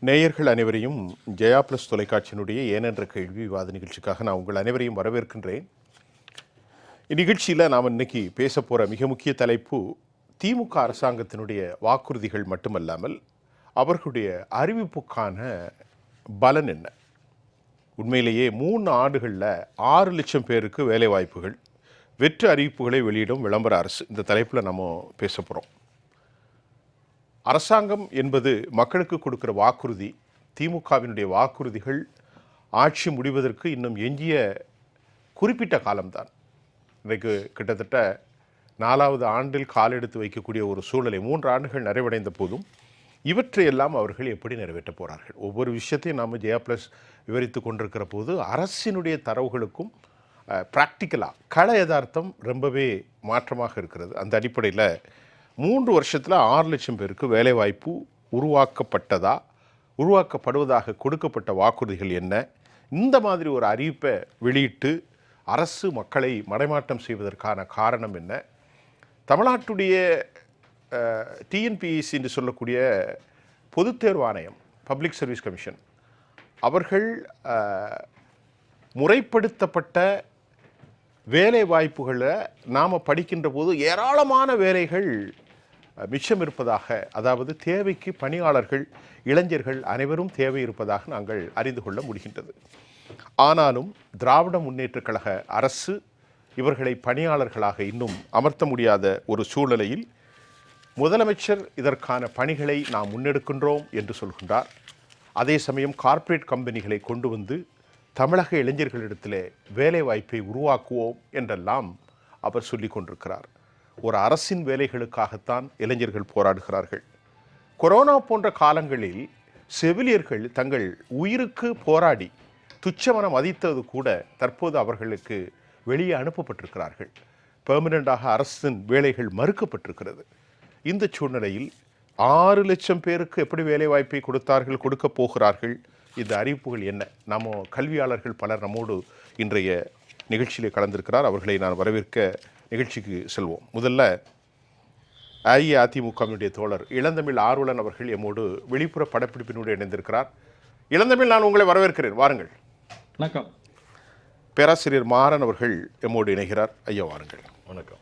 நேயர்கள் அனைவரையும் ஜெயா பிளஸ் தொலைக்காட்சியினுடைய ஏனென்ற கேள்வி விவாத நிகழ்ச்சிக்காக நான் உங்கள் அனைவரையும் வரவேற்கின்றேன். இந்நிகழ்ச்சியில் நாம் இன்னைக்கு பேச போகிற மிக முக்கிய தலைப்பு திமுக அரசாங்கத்தினுடைய வாக்குறுதிகள் மட்டுமல்லாமல் அவர்களுடைய அறிவிப்புக்கான பலன் என்ன. உண்மையிலேயே 3 ஆண்டுகளில் 6 லட்சம் பேருக்கு வேலைவாய்ப்புகள், வெற்று அறிவிப்புகளை வெளியிடும் விளம்பர அரசு, இந்த தலைப்பில் நம்ம பேச போகிறோம். அரசாங்கம் என்பது மக்களுக்கு கொடுக்கிற வாக்குறுதி. திமுகவினுடைய வாக்குறுதிகள் ஆட்சி முடிவதற்கு இன்னும் எஞ்சிய குறிப்பிட்ட காலம்தான். இன்றைக்கு கிட்டத்தட்ட 4வது ஆண்டில் காலெடுத்து வைக்கக்கூடிய ஒரு சூழலை 3 ஆண்டுகள் நிறைவடைந்த போதும் இவற்றையெல்லாம் அவர்கள் எப்படி நிறைவேற்ற போகிறார்கள்? ஒவ்வொரு விஷயத்தையும் நாம் ஜெயா ப்ளஸ் விவரித்து கொண்டிருக்கிற போது அரசினுடைய தரவுகளுக்கும் ப்ராக்டிக்கலாக கள யதார்த்தம் ரொம்பவே மாற்றமாக இருக்கிறது. அந்த அடிப்படையில் 3 வருஷத்தில் 6 லட்சம் பேருக்கு வேலைவாய்ப்பு உருவாக்கப்படுவதாக கொடுக்கப்பட்ட வாக்குறுதிகள் என்ன? இந்த மாதிரி ஒரு அறிவிப்பை வெளியிட்டு அரசு மக்களை மடைமாற்றம் செய்வதற்கான காரணம் என்ன? தமிழ்நாட்டுடைய டிஎன்பிஎஸ்சி என்று சொல்லக்கூடிய பொதுத் தேர்வு ஆணையம், பப்ளிக் சர்வீஸ் கமிஷன், அவர்கள் முறைப்படுத்தப்பட்ட வேலை வாய்ப்புகளை நாம் படிக்கின்ற போது ஏராளமான வேலைகள் மிச்சம் இருப்பதாக, அதாவது தேவைக்கு பணியாளர்கள், இளைஞர்கள் அனைவரும் தேவை இருப்பதாக நாங்கள் அறிந்து கொள்ள முடிகின்றது. ஆனாலும் திராவிட முன்னேற்றக் கழக அரசு இவர்களை பணியாளர்களாக இன்னும் அமர்த்த முடியாத ஒரு சூழ்நிலையில் முதலமைச்சர் இதற்கான பணிகளை நாம் முன்னெடுக்கின்றோம் என்று சொல்கின்றார். அதே சமயம் கார்ப்பரேட் கம்பெனிகளை கொண்டு வந்து தமிழக இளைஞர்களிடத்தில் வேலை வாய்ப்பை உருவாக்குவோம் என்றெல்லாம் அவர் சொல்லி கொண்டிருக்கிறார். ஒரு அரசின் வேலைகளுக்காகத்தான் இளைஞர்கள் போராடுகிறார்கள். கொரோனா போன்ற காலங்களில் செவிலியர்கள் தங்கள் உயிருக்கு போராடி துச்சமனம் மதித்தது கூட தற்போது அவர்களுக்கு வெளியே அனுப்பப்பட்டிருக்கிறார்கள். பெர்மனண்டாக அரசின் வேலைகள் மறுக்கப்பட்டிருக்கிறது. இந்த சூழ்நிலையில் 6 லட்சம் பேருக்கு எப்படி வேலை வாய்ப்பை கொடுக்க போகிறார்கள்? இந்த அறிவிப்புகள் என்ன? நம்ம கல்வியாளர்கள் பலர் நம்மோடு இன்றைய நிகழ்ச்சியிலே கலந்திருக்கிறார். அவர்களை நான் வரவேற்க நிகழ்ச்சிக்கு செல்வோம். முதல்ல அஇஅதிமுகவினுடைய தோழர் இளந்தமிழ் ஆர்வலன் அவர்கள் எம்மோடு வெளிப்புற படப்பிடிப்பினோடு இணைந்திருக்கிறார். இளந்தமிழ், நான் உங்களை வரவேற்கிறேன், வாருங்கள். வணக்கம். பேராசிரியர் மாறன் அவர்கள் எம்மோடு இணைகிறார். ஐயா வாருங்கள். வணக்கம்.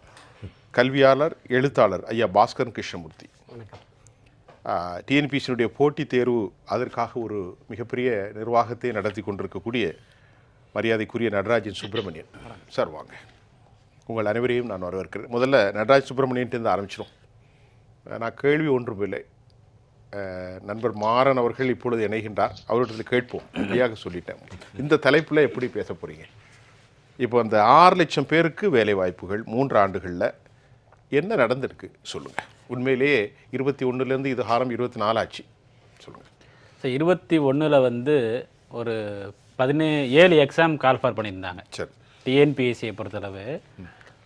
கல்வியாளர், எழுத்தாளர் ஐயா பாஸ்கரன் கிருஷ்ணமூர்த்தி. வணக்கம். டிஎன்பிஎஸ்சியினுடைய போட்டித் தேர்வு, அதற்காக ஒரு மிகப்பெரிய நிர்வாகத்தை நடத்தி கொண்டிருக்கக்கூடிய மரியாதைக்குரிய நடராஜன் சுப்பிரமணியன் சார், வாங்க. உங்கள் அனைவரையும் நான் வரவேற்கிறேன். முதல்ல நடராஜ் சுப்பிரமணியன்ட்டு ஆரம்பிச்சிடும். நான் கேள்வி ஒன்றும் இல்லை. நண்பர் மாறன் அவர்கள் இப்பொழுது இணைகின்றார், அவர்கிட்ட கேட்போம். சரியாக சொல்லிட்டேன். இந்த தலைப்பில் எப்படி பேச போகிறீங்க? இப்போ அந்த 6 லட்சம் பேருக்கு வேலை வாய்ப்புகள் 3 ஆண்டுகளில் என்ன நடந்திருக்கு சொல்லுங்கள். உண்மையிலேயே 21லேருந்து இது ஹாரம் 24 ஆச்சு, சொல்லுங்கள். ஸோ 21 வந்து ஒரு 17 எக்ஸாம் கால்ஃபார் பண்ணியிருந்தாங்க. சரி. டிஎன்பிஎஸ்சியை பொறுத்தளவு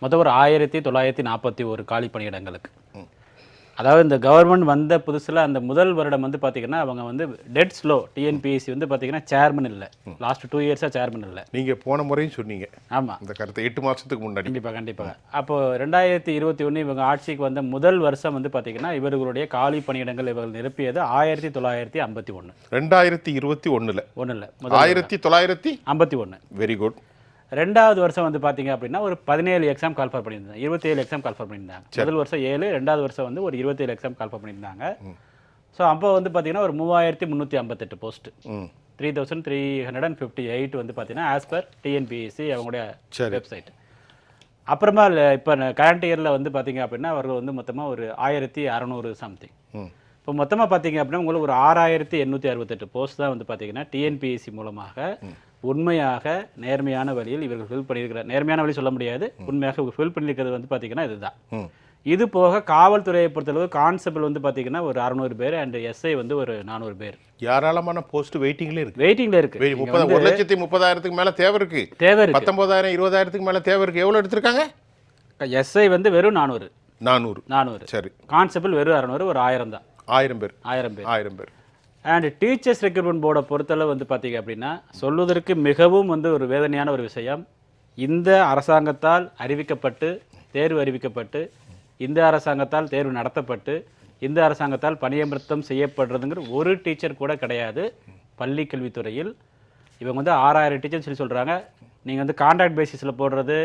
மொத்தம் ஒரு 1941 காலி பணியிடங்களுக்கு. அதாவது இந்த கவர்மெண்ட் வந்த புதுசில் அந்த முதல் வருடம் வந்து பார்த்திங்கன்னா அவங்க வந்து டெட் ஸ்லோ. டிஎன்பிஎஸ்சி வந்து பார்த்திங்கன்னா சேர்மன் இல்லை, லாஸ்ட் 2 இயர்ஸாக சேர்மன் இல்லை. நீங்கள் போன முறையும் சொன்னீங்க. ஆமாம், இந்த கருத்தை 8 மாதத்துக்கு முன்னாடி. கண்டிப்பாக. அப்போது 2021 இவங்க ஆட்சிக்கு வந்த முதல் வருஷம் வந்து பார்த்திங்கன்னா இவர்களுடைய காலி பணியிடங்கள் இவர்கள் நிரப்பியது 1951. 2021 1951. Very good. 2வது வருஷம் வந்து பார்த்தீங்க அப்படின்னா ஒரு 17 எக்ஸாம் கால்ஃபார் பண்ணியிருந்தாங்க, 27 எக்ஸாம் கால்ஃபார் பண்ணியிருந்தாங்க. முதல் வருஷம் 7, 2வது வருஷம் வந்து ஒரு 27 எக்ஸாம் கால்ஃபார் பண்ணியிருந்தாங்க. ஸோ அப்போ வந்து பார்த்தீங்கன்னா ஒரு 3358 போஸ்ட்டு, 3358 வந்து பார்த்தீங்கன்னா ஆஸ் பர் டிஎன்பிஎஸ்சி அவங்களுடைய வெப்சைட். அப்புறமா இப்போ கரண்ட் இயரில் வந்து பார்த்தீங்க அப்படின்னா அவர்கள் வந்து மொத்தமாக ஒரு 1600 சம்திங். இப்போ மொத்தமாக பார்த்தீங்க அப்படின்னா உங்களுக்கு ஒரு 6868 போஸ்ட் தான் வந்து பார்த்தீங்கன்னா டிஎன்பிஎஸ்சி மூலமாக உண்மையாக நேர்மையான வழியில் இவர்கள் ஃபில் பண்ணியிருக்கிறார். நேர்மையான வழி சொல்ல முடியாது, உண்மையாக ஃபில் பண்ணியிருக்கிறது வந்து பார்த்தீங்கன்னா இதுதான். இது போக காவல்துறையை பொறுத்தளவு கான்ஸ்டபிள் வந்து பார்த்தீங்கன்னா ஒரு 600 பேர் அண்ட் எஸ்ஐ வந்து ஒரு 400 பேர். ஏராளமான போஸ்ட் வெயிட்டிங்ல இருக்கு. 1,30,000 மேலே தேவை இருக்கு. 19,000 20,000 மேலே தேவை இருக்கு. எவ்வளோ எடுத்திருக்காங்க? எஸ்ஐ வந்து வெறும் 400. சரி. கான்ஸ்டபிள் வெறும் 600, ஒரு 1000 தான். 1000 பேர். அண்ட் டீச்சர்ஸ் ரெக்ரூட்மெண்ட் போர்டை பொறுத்தளவு வந்து பார்த்தீங்க அப்படின்னா சொல்வதற்கு மிகவும் வந்து ஒரு வேதனையான ஒரு விஷயம். இந்த அரசாங்கத்தால் அறிவிக்கப்பட்டு தேர்வு அறிவிக்கப்பட்டு இந்த அரசாங்கத்தால் தேர்வு நடத்தப்பட்டு இந்த அரசாங்கத்தால் பணியமர்த்தம் செய்யப்படுறதுங்கிற ஒரு டீச்சர் கூட கிடையாது பள்ளி கல்வித்துறையில். இவங்க வந்து 6000 டீச்சர்னு சொல்லி சொல்கிறாங்க. நீங்கள் வந்து கான்ட்ராக்ட் பேசிஸில் போடுறது,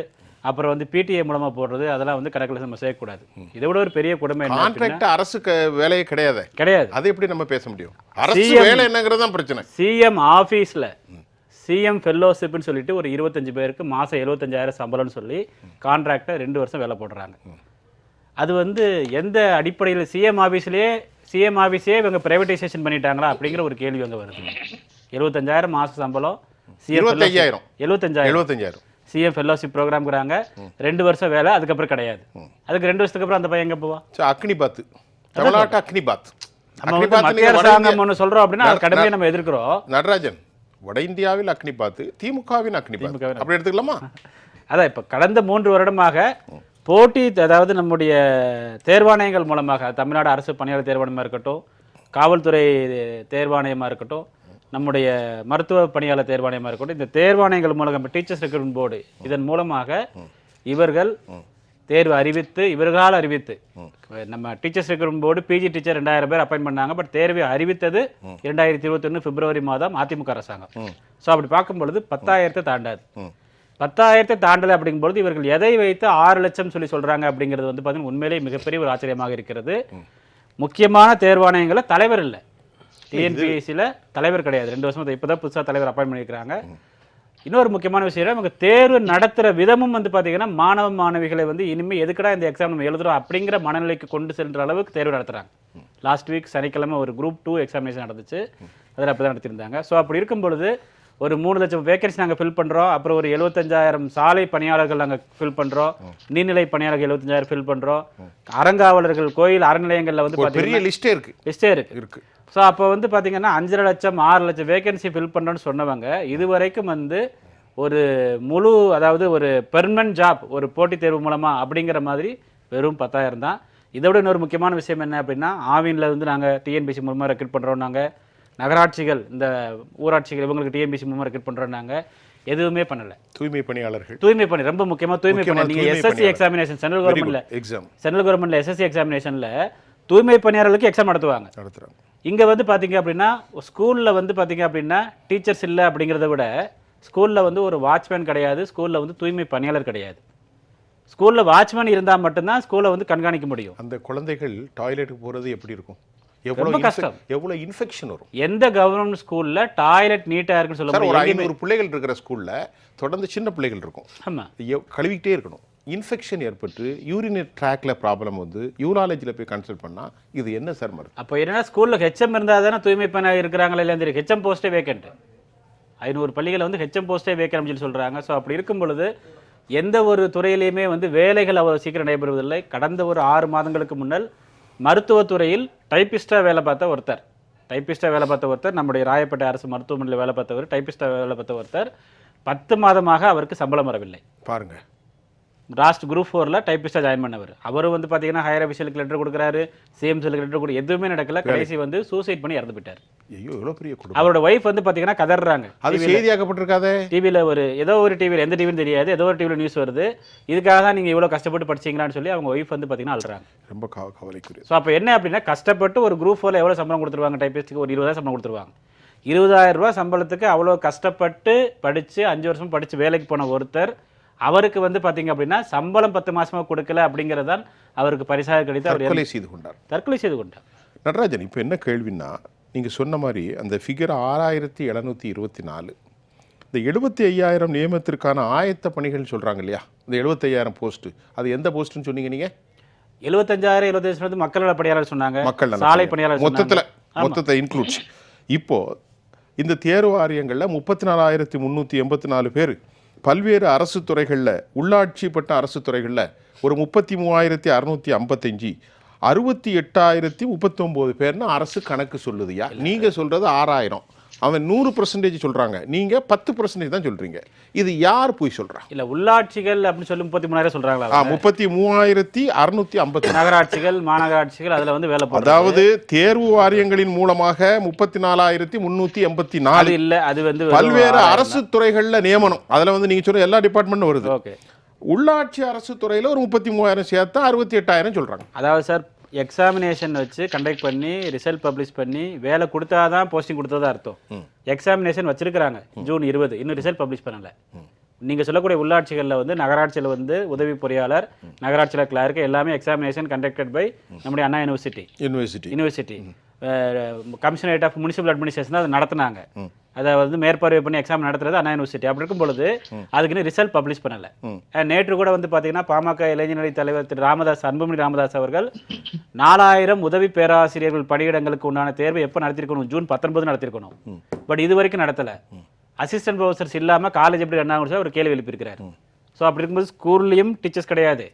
அப்புறம் வந்து பிடிஏ மூலமாக போடுறது, அதெல்லாம் வந்து கணக்கில் நம்ம செய்யக்கூடாது. இதை விட ஒரு பெரிய கொடுமை என்ன? கான்ட்ராக்ட் அரசு வேலையே கிடையாது. அது எப்படி நம்ம பேச முடியும்? அரசு வேலை என்னங்கிறது தான் பிரச்சனை. சிஎம் ஆஃபீஸில் சிஎம் ஃபெல்லோஷிப்னு சொல்லிட்டு ஒரு 25 பேருக்கு மாதம் 75,000 சம்பளம்னு சொல்லி கான்ட்ராக்டை 2 வருஷம் வேலை போடுறாங்க. அது வந்து எந்த அடிப்படையில் சிஎம் ஆஃபீஸே இவங்க பிரைவேட்டைசேஷன் பண்ணிட்டாங்களா அப்படிங்கிற ஒரு கேள்வி அங்கே வருது. 75,000 மாத சம்பளம், 75,000 சிஎம் ஃபெல்லோஷிப் ப்ரோக்ராம்ங்கிறாங்க. 2 வருஷம் வேலை, அதுக்கப்புறம் கிடையாது. அதுக்கு 2 வருஷத்துக்கு அப்புறம் அந்த பையன் எங்கே போவா? அக்னிபாத், தமிழ்நாட்டு அக்னிபாத். நம்ம வந்து மத்திய அரசாங்கம் ஒன்று சொல்கிறோம் அப்படின்னா அது கடுமையாக நம்ம எதிர்க்கிறோம். நடராஜன், வட இந்தியாவில் அக்னிபாத், திமுகவின் அக்னிபாத் அப்படி எடுத்துக்கலாமா? அதான் இப்போ கடந்த 3 வருடமாக போட்டி, அதாவது நம்முடைய தேர்வாணையங்கள் மூலமாக, தமிழ்நாடு அரசு பணியாளர் தேர்வாணையமாக இருக்கட்டும், காவல்துறை தேர்வாணையமாக இருக்கட்டும், நம்முடைய மருத்துவ பணியாளர் தேர்வாணையமாக இருக்கட்டும், இந்த தேர்வாணையங்கள் மூலம் டீச்சர்ஸ் ரெக்ரூட்மெண்ட் போர்டு இதன் மூலமாக இவர்கள் தேர்வு அறிவித்து, இவர்களால் அறிவித்து, நம்ம teachers recruitment board PG teacher 2000 பேர் அப்பாயின் பண்ணாங்க. பட் தேர்வை அறிவித்தது 2021 பிப்ரவரி மாதம் அதிமுக அரசாங்கம். ஸோ அப்படி பார்க்கும்பொழுது 10,000 தாண்டாது. 10,000 தாண்டலை அப்படிங்கும்பொழுது இவர்கள் எதை வைத்து 6 லட்சம் சொல்லி சொல்கிறாங்க அப்படிங்கிறது வந்து பார்த்தீங்கன்னா உண்மையிலேயே மிகப்பெரிய ஒரு ஆச்சரியமாக இருக்கிறது. முக்கியமான தேர்வாணையங்களில் தலைவர் இல்லை. டிஎன்பிஎஸ்சியில் தலைவர் கிடையாது. 2 வருஷம் இப்போ தான் புதுசாக தலைவர் அப்பாயின் பண்ணியிருக்கிறாங்க. இன்னொரு முக்கியமான விஷயம், இவங்க தேர்வு நடத்துகிற விதமும் வந்து பார்த்தீங்கன்னா மாணவ மாணவிகளை வந்து இனிமேல் எதுக்கடா இந்த எக்ஸாம் நம்ம எழுதுறோம் அப்படிங்கிற மனநிலைக்கு கொண்டு செல்கிற அளவுக்கு தேர்வு நடத்துகிறாங்க. லாஸ்ட் வீக் சனிக்கிழமை ஒரு குரூப் 2 எக்ஸாமினேஷன் நடந்துச்சு. அதில் அப்போ தான் நடத்தியிருந்தாங்க. ஸோ அப்படி இருக்கும் பொழுது ஒரு 3 லட்சம் வேகன்சி நாங்கள் ஃபில் பண்ணுறோம். அப்புறம் ஒரு 75,000 சாலை பணியாளர்கள் நாங்கள் ஃபில் பண்ணுறோம். நீர்நிலை பணியாளர்கள் 75,000 ஃபில் பண்ணுறோம். அறங்காவலர்கள், கோயில் அறநிலையங்களில் வந்து பார்த்தீங்கன்னா லிஸ்ட்டே இருக்கு. ஸோ அப்போ வந்து பார்த்தீங்கன்னா 5 லட்சம் 6 லட்சம் வேகன்சி ஃபில் பண்ணுறோன்னு சொன்னவங்க இதுவரைக்கும் வந்து ஒரு முழு, அதாவது ஒரு பெர்மனன்ட் ஜாப், ஒரு போட்டித் தேர்வு மூலமாக அப்படிங்கிற மாதிரி வெறும் 10,000 தான். இதை விட இன்னொரு முக்கியமான விஷயம் என்ன அப்படின்னா, ஆவினில் வந்து நாங்கள் டிஎன்பிசி மூலமாக ரெக்ரூட் பண்ணுறோம். நாங்கள் நகராட்சிகள், இந்த ஊராட்சிகள் இவங்களுக்கு டிஎன்பிசி மூலமாக ரெக்ரூட் பண்ணுறோம். நாங்கள் எதுவுமே பண்ணலை. தூய்மை பணியாளர்கள், தூய்மை பணி ரொம்ப முக்கியமாக தூய்மை பணி. நீங்கள் எஸ்எஸ்சி எக்ஸாமினேஷன் சென்ட்ரல் கவர்மெண்ட்டில் எஸ்எஸ்சி எக்ஸாமினேஷனில் தூய்மை பணியாளர்களுக்கு எக்ஸாம் நடத்துறாங்க. இங்கே வந்து பார்த்தீங்க அப்படின்னா ஸ்கூலில் வந்து பார்த்தீங்க அப்படின்னா டீச்சர்ஸ் இல்லை அப்படிங்கிறத விட ஸ்கூலில் வந்து ஒரு வாட்ச்மேன் கிடையாது, ஸ்கூலில் வந்து தூய்மை பணியாளர் கிடையாது. ஸ்கூலில் வாட்ச்மேன் இருந்தால் மட்டும்தான் ஸ்கூலை வந்து கண்காணிக்க முடியும். அந்த குழந்தைகள் டாய்லெட்டுக்கு போகிறது எப்படி இருக்கும்? ரொம்ப கஷ்டம். எவ்வளோ இன்ஃபெக்ஷன் வரும். எந்த கவர்மெண்ட் ஸ்கூலில் டாய்லெட் நீட்டாக இருக்குன்னு சொல்ல முடியும்? ஒரு 500 பிள்ளைகள் இருக்கிற ஸ்கூலில் தொடர்ந்து சின்ன பிள்ளைகள் இருக்கும். ஆமாம், கழுவிக்கிட்டே இருக்கணும். இன்ஃபெக்ஷன் ஏற்பட்டு யூரினரி ட்ராக்ல ப்ராப்ளம் வந்து யூராலஜியில் போய் கன்சல்ட் பண்ணால் இது என்ன சார் மருந்து? அப்போ என்னன்னா ஸ்கூலில் ஹெச்எம் இருந்தால் தானே தூய்மை பணியாளர் இருக்கிறாங்களா இல்லையா தெரியும். HM போஸ்ட்டே vacant. 500 பள்ளிகளை வந்து ஹெச்எம் போஸ்ட்டே வேக்கண்ட் சொல்லி சொல்கிறாங்க. ஸோ அப்படி இருக்கும் பொழுது எந்த ஒரு துறையிலையுமே வந்து வேலைகள் அவ்வளோ சீக்கிரம் நடைபெறுவதில்லை. கடந்த ஒரு 6 மாதங்களுக்கு முன்னால் மருத்துவத்துறையில் டைப்பிஸ்டாக வேலை பார்த்த ஒருத்தர் நம்முடைய ராயப்பேட்டை அரசு மருத்துவமனையில் வேலை பார்த்தவர், டைப்பிஸ்டாக வேலை பார்த்த ஒருத்தர் 10 மாதமாக அவருக்கு சம்பளம் வரவில்லை. பாருங்க, லாஸ்ட் குரூப் 4ல் டைப்பிஸ்டாக ஜாயின் பண்ணவர். அவரும் வந்து பார்த்தீங்கன்னா ஹையர் அஃபிஷியலுக்கு லெட்டர் கொடுக்குறாரு, சிஎம்சிக்கு லெட்டர் கொடு, எதுவுமே நடக்கல. கடைசி வந்து சூசைட் பண்ணி இறந்து போயிட்டார். ஐயோ, எவ்வளோ பெரிய குடும்பம். அவரோட ஒய்ஃப் வந்து பார்த்தீங்கன்னா கதறாங்க. அது செய்தியாக்கப்பட்டிருக்காதே. டிவியில் ஏதோ ஒரு டிவியில், எந்த டிவின்னு தெரியாது, ஏதோ ஒரு டிவியில் நியூஸ் வருது. இதுக்காக தான் நீங்கள் இவ்வளோ கஷ்டப்பட்டு படிச்சிங்களான்னு சொல்லி அவங்க ஒய்ஃப் வந்து பார்த்தீங்கன்னா அழுறாங்க. ரொம்ப கவலைக்குரிய. ஸோ அப்போ என்ன அப்படின்னா, கஷ்டப்பட்டு ஒரு குரூப் 4ல் எவ்வளோ சம்பளம் கொடுத்துருவாங்க? டைப்பிஸ்ட்டுக்கு ஒரு 20,000 சம்பளம் கொடுத்துருவாங்க. 20,000 ரூபா சம்பளத்துக்கு அவ்வளோ கஷ்டப்பட்டு படித்து 5 வருஷம் படித்து வேலைக்கு போன ஒருத்தர், அவருக்கு வந்து பார்த்தீங்க அப்படின்னா சம்பளம் 10 மாசமாக கொடுக்கல அப்படிங்கிறது தான் அவருக்கு பரிசாக கிடைத்து அவர் தற்கொலை செய்து கொண்டார். நடராஜன், இப்போ என்ன கேள்வின்னா, நீங்கள் சொன்ன மாதிரி அந்த ஃபிகர் 6,724, இந்த 75,000 நியமனத்திற்கான ஆயத்த பணிகள் சொல்கிறாங்க இல்லையா, இந்த 75,000 போஸ்ட்டு, அது எந்த போஸ்ட்டுன்னு சொன்னீங்க நீங்கள்? 75,000 75 மக்கள் நல பணியாளர் சொன்னாங்க, சாலை பணியாளர் மொத்தத்தை இன்க்ளூட்ஸ். இப்போது இந்த தேர்வு வாரியங்களில் 34,384 பேர் பல்வேறு அரசு துறைகளில், உள்ளாட்சி பட்ட அரசு துறைகளில் ஒரு 33,655, 68,039 பேர்னு அரசு கணக்கு சொல்லுதுயா. நீங்கள் சொல்கிறது 6,000. அவன் 100% சொல்றாங்க, நீங்க 10% தான் சொல்றீங்க. இது யார் போய் சொல்றா? இல்ல உள்ளாட்சிகள் அப்படின்னு சொல்லி 33,000 சொல்றாங்களா? 33,650 நகராட்சிகள் மாநகராட்சிகள் அதுல வந்து வேலை போடுறது. அதாவது தேர்வு வாரியங்களின் மூலமாக 34,384. அது இல்ல, அது வந்து பல்வேறு அரசு துறைகள்ல நியமனம். அதுல வந்து நீங்க சொல்ற எல்லா டிபார்ட்மெண்ட்டும் வருது. ஓகே. உள்ளாட்சி அரசு துறையில ஒரு 33,000 சேர்த்தா 68,000 சொல்றாங்க. அதாவது சார் எக்ஸாமினேஷன் வச்சு கண்டக்ட் பண்ணி ரிசல்ட் பப்ளிஷ் பண்ணி வேலை கொடுத்தாதான் போஸ்டிங் கொடுத்ததா அர்த்தம். எக்ஸாமினேஷன் வச்சிருக்கிறாங்க ஜூன் 20, இன்னும் ரிசல்ட் பப்ளிஷ் பண்ணல. நீங்க சொல்லக்கூடிய உள்ளாட்சிகளில் வந்து நகராட்சியில் வந்து உதவி பொறியாளர், நகராட்சியில் கிளார்க் எல்லாமே எக்ஸாமினேஷன் கண்டக்டட் பை நம்முடைய Anna university commissionerate of municipal administration அதை நடத்தினாங்க. அதை வந்து மேற்பார்வை பண்ணி எக்ஸாம் நடத்துறது அண்ணா யூனிவர்சிட்டி. அப்படி இருக்கும் பொழுது அதுக்குன்னு ரிசல்ட் பப்ளிஷ் பண்ணல. நேற்று கூட வந்து பார்த்தீங்கன்னா பாமக இளைஞரணி தலைவர் திரு ராமதாஸ், அன்புமணி ராமதாஸ் அவர்கள் 4000 உதவி பேராசிரியர்கள் பணியிடங்களுக்கு உண்டான தேர்வை எப்போ நடத்திருக்கணும்? ஜூன் 19 நடத்திருக்கணும். பட் இது வரைக்கும் நடத்தலை. அசிஸ்டன்ட் ப்ரொஃபசர்ஸ் இல்லாமல் காலேஜ் எப்படி ரன் ஆகும் ஒரு கேள்வி எழுப்பியிருக்கிறார். ஸோ அப்படி இருக்கும்போது ஸ்கூல்லையும் டீச்சர்ஸ் கிடையாது,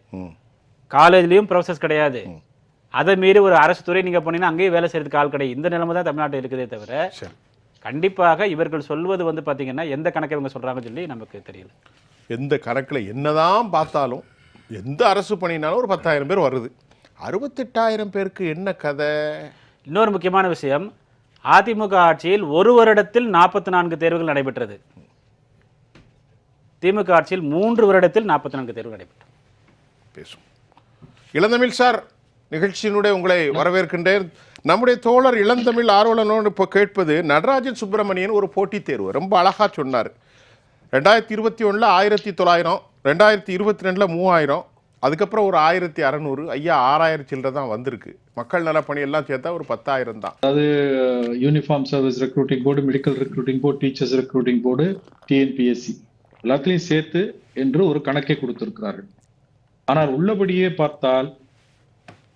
காலேஜ்லேயும் ப்ரொஃபசர்ஸ் கிடையாது. அதை மீறி ஒரு அரசு துறை நீங்கள் போனீங்கன்னா அங்கேயும் வேலை செய்யறதுக்கு ஆள் கிடையாது. இந்த நிலைமை தான் தமிழ்நாட்டில் இருக்குதே தவிர கண்டிப்பாக இவர்கள் சொல்வது வந்து பார்த்தீங்கன்னா எந்த கணக்கை இவங்க சொல்கிறாங்கன்னு சொல்லி நமக்கு தெரியல. எந்த கணக்கில் என்னதான் பார்த்தாலும் எந்த அரசு பணினாலும் ஒரு 10,000 பேர் வருது. 68,000 பேருக்கு என்ன கதை? இன்னொரு முக்கியமான விஷயம், அதிமுக ஆட்சியில் ஒரு வருடத்தில் 44 தேர்வுகள் நடைபெற்றது. திமுக ஆட்சியில் 3 வருடத்தில் 44 தேர்வுகள் நடைபெற்றது. பேசும் இளந்தமிழ் சார் நிகழ்ச்சியினுடைய உங்களை வரவேற்கின்றேன். நம்முடைய தோழர் இளந்தமிழ் ஆர்வலனோடு இப்போ கேட்பது, நடராஜன் சுப்பிரமணியன் ஒரு போட்டித் தேர்வு ரொம்ப அழகா சொன்னார். 2021 1900, 2022 3000, அதுக்கப்புறம் ஒரு 1600, ஐயா 6000 சில்லரை தான் வந்திருக்கு. மக்கள் நலப்பணி எல்லாம் சேர்த்தா ஒரு 10,000 தான். அதாவது uniform service recruiting board, medical recruiting board, teachers recruiting board, TNPSC எல்லாத்துலேயும் சேர்த்து என்று ஒரு கணக்கை கொடுத்திருக்கிறார்கள். ஆனால் உள்ளபடியே பார்த்தால்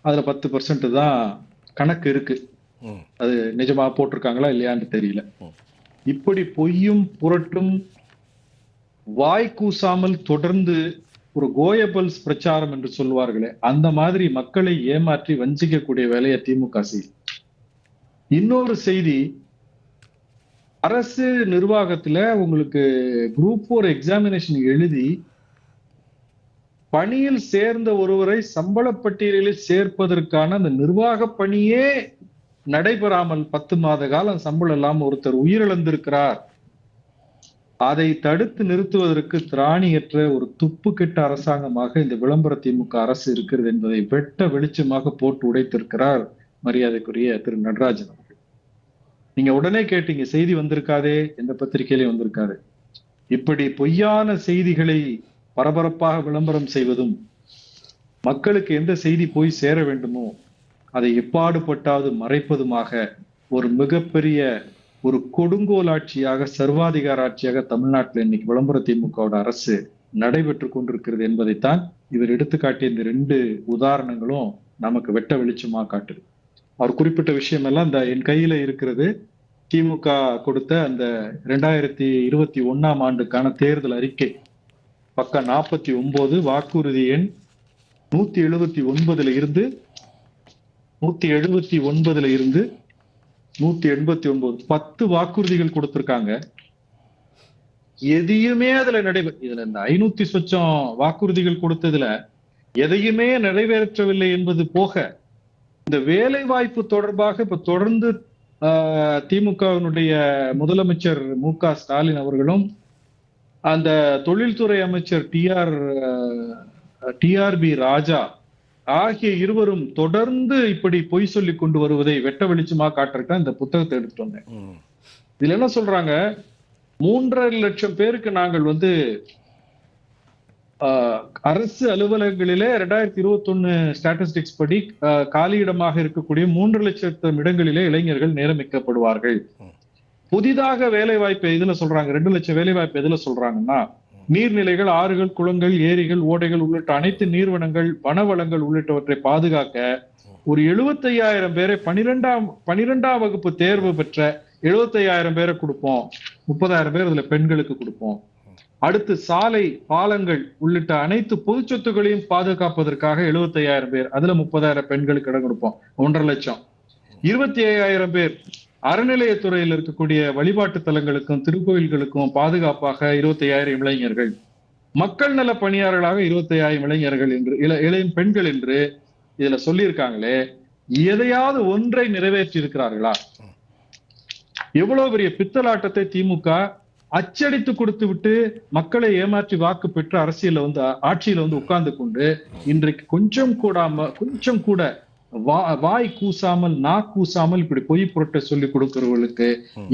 அதுல 10% தான் கணக்கு இருக்கு. அது நிஜமா போட்டிருக்காங்களா இல்லையான்னு தெரியல. இப்படி பொய்யும் புரட்டும் வாய் கூசாமல் தொடர்ந்து ஒரு கோயபல்ஸ் பிரச்சாரம் என்று சொல்வார்களே, அந்த மாதிரி மக்களை ஏமாற்றி வஞ்சிக்கக்கூடிய வேலையை திமுக செய்யும். இன்னொரு செய்தி, அரசு நிர்வாகத்துல உங்களுக்கு குரூப் 4 எக்ஸாமினேஷன் எழுதி பணியில் சேர்ந்த ஒருவரை சம்பள பட்டியலில் சேர்ப்பதற்கான அந்த நிர்வாக பணியே நடைபெறாமல் 10 மாத காலம் சம்பளம் இல்லாமல் ஒருத்தர் உயிரிழந்திருக்கிறார். அதை தடுத்து நிறுத்துவதற்கு திராணியற்ற ஒரு துப்புக்கெட்ட அரசாங்கமாக இந்த விளம்பர திமுக அரசு இருக்கிறது என்பதை வெட்ட வெளிச்சமாக போட்டு உடைத்திருக்கிறார் மரியாதைக்குரிய திரு நடராஜன் அவர்கள். நீங்க உடனே கேட்டீங்க, செய்தி வந்திருக்காதே, எந்த பத்திரிகையிலையும் வந்திருக்காரு. இப்படி பொய்யான செய்திகளை பரபரப்பாக விளம்பரம் செய்வதும், மக்களுக்கு எந்த செய்தி போய் சேர வேண்டுமோ அதை எப்பாடுபட்டாவது மறைப்பதுமாக ஒரு மிகப்பெரிய ஒரு கொடுங்கோல் ஆட்சியாக, சர்வாதிகார ஆட்சியாக தமிழ்நாட்டில் இன்னைக்கு விளம்பர திமுகவோட அரசு நடைபெற்று கொண்டிருக்கிறது என்பதைத்தான் இவர் எடுத்துக்காட்டிய இந்த 2 உதாரணங்களும் நமக்கு வெட்ட வெளிச்சமா காட்டுது. அவர் குறிப்பிட்ட விஷயம் எல்லாம் இந்த என் கையில இருக்கிறது. திமுக கொடுத்த அந்த 2021ஆம் ஆண்டுக்கான தேர்தல் அறிக்கை பக்கம் 49, வாக்குறுதி எண் 179 இருந்து 189 10 வாக்குறுதிகள் கொடுத்திருக்காங்க. எதையுமே அதுல இதுல இந்த 500 சொச்சம் வாக்குறுதிகள் கொடுத்ததுல எதையுமே நிறைவேற்றவில்லை என்பது போக, இந்த வேலை வாய்ப்பு தொடர்பாக இப்ப தொடர்ந்து திமுகவினுடைய முதலமைச்சர் மு.க. ஸ்டாலின் அவர்களும் அந்த தொழில்துறை அமைச்சர் டிஆர்பி ராஜா ஆகிய இருவரும் தொடர்ந்து இப்படி பொய் சொல்லி கொண்டு வருவதை வெட்ட வெளிச்சமா காட்டுறதுக்கு இந்த புத்தகத்தை எடுத்துட்டு வந்தேன். இதுல என்ன சொல்றாங்க, 3.5 லட்சம் பேருக்கு நாங்கள் வந்து அரசு அலுவலகங்களிலே 2021 ஸ்டாட்டிஸ்டிக்ஸ் படி காலியிடமாக இருக்கக்கூடிய 3 லட்சம் இடங்களிலே இளைஞர்கள் நியமிக்கப்படுவார்கள். புதிதாக வேலை வாய்ப்பு எதுல சொல்றாங்க, 2 லட்சம் வேலை வாய்ப்பு எதுல சொல்றாங்கன்னா, நீர்நிலைகள், ஆறுகள், குளங்கள், ஏரிகள், ஓடைகள் உள்ளிட்ட அனைத்து நீர்வளங்கள், வனவளங்கள் உள்ளிட்டவற்றை பாதுகாக்க ஒரு 75,000 பேரை 12ஆம் வகுப்பு தேர்வு பெற்ற 75,000 பேரை கொடுப்போம். 30,000 பேர் அதுல பெண்களுக்கு கொடுப்போம். அடுத்து சாலை, பாலங்கள் உள்ளிட்ட அனைத்து பொது சொத்துக்களையும் பாதுகாப்பதற்காக 75,000 பேர், அதுல 30,000 பெண்களுக்கு இடம் கொடுப்போம். 1.5 லட்சம். 25,000 பேர் அறநிலையத்துறையில் இருக்கக்கூடிய வழிபாட்டு தலங்களுக்கும் திருக்கோயில்களுக்கும் பாதுகாப்பாக 25,000 இளைஞர்கள், மக்கள் நல பணியாளர்களாக 25,000 இளைஞர்கள் என்று இளைய பெண்கள் என்று இதுல சொல்லியிருக்காங்களே, எதையாவது ஒன்றை நிறைவேற்றி இருக்கிறார்களா? எவ்வளவு பெரிய பித்தலாட்டத்தை திமுக அச்சடித்து கொடுத்து விட்டு மக்களை ஏமாற்றி வாக்கு பெற்று அரசியல்ல வந்து ஆட்சியில வந்து உட்கார்ந்து கொண்டு இன்றைக்கு கொஞ்சம் கூட வாய் கூசாமல் கூசாமல் இப்படி பொய் புரட்ட சொல்லி கொடுக்கிறவர்களுக்கு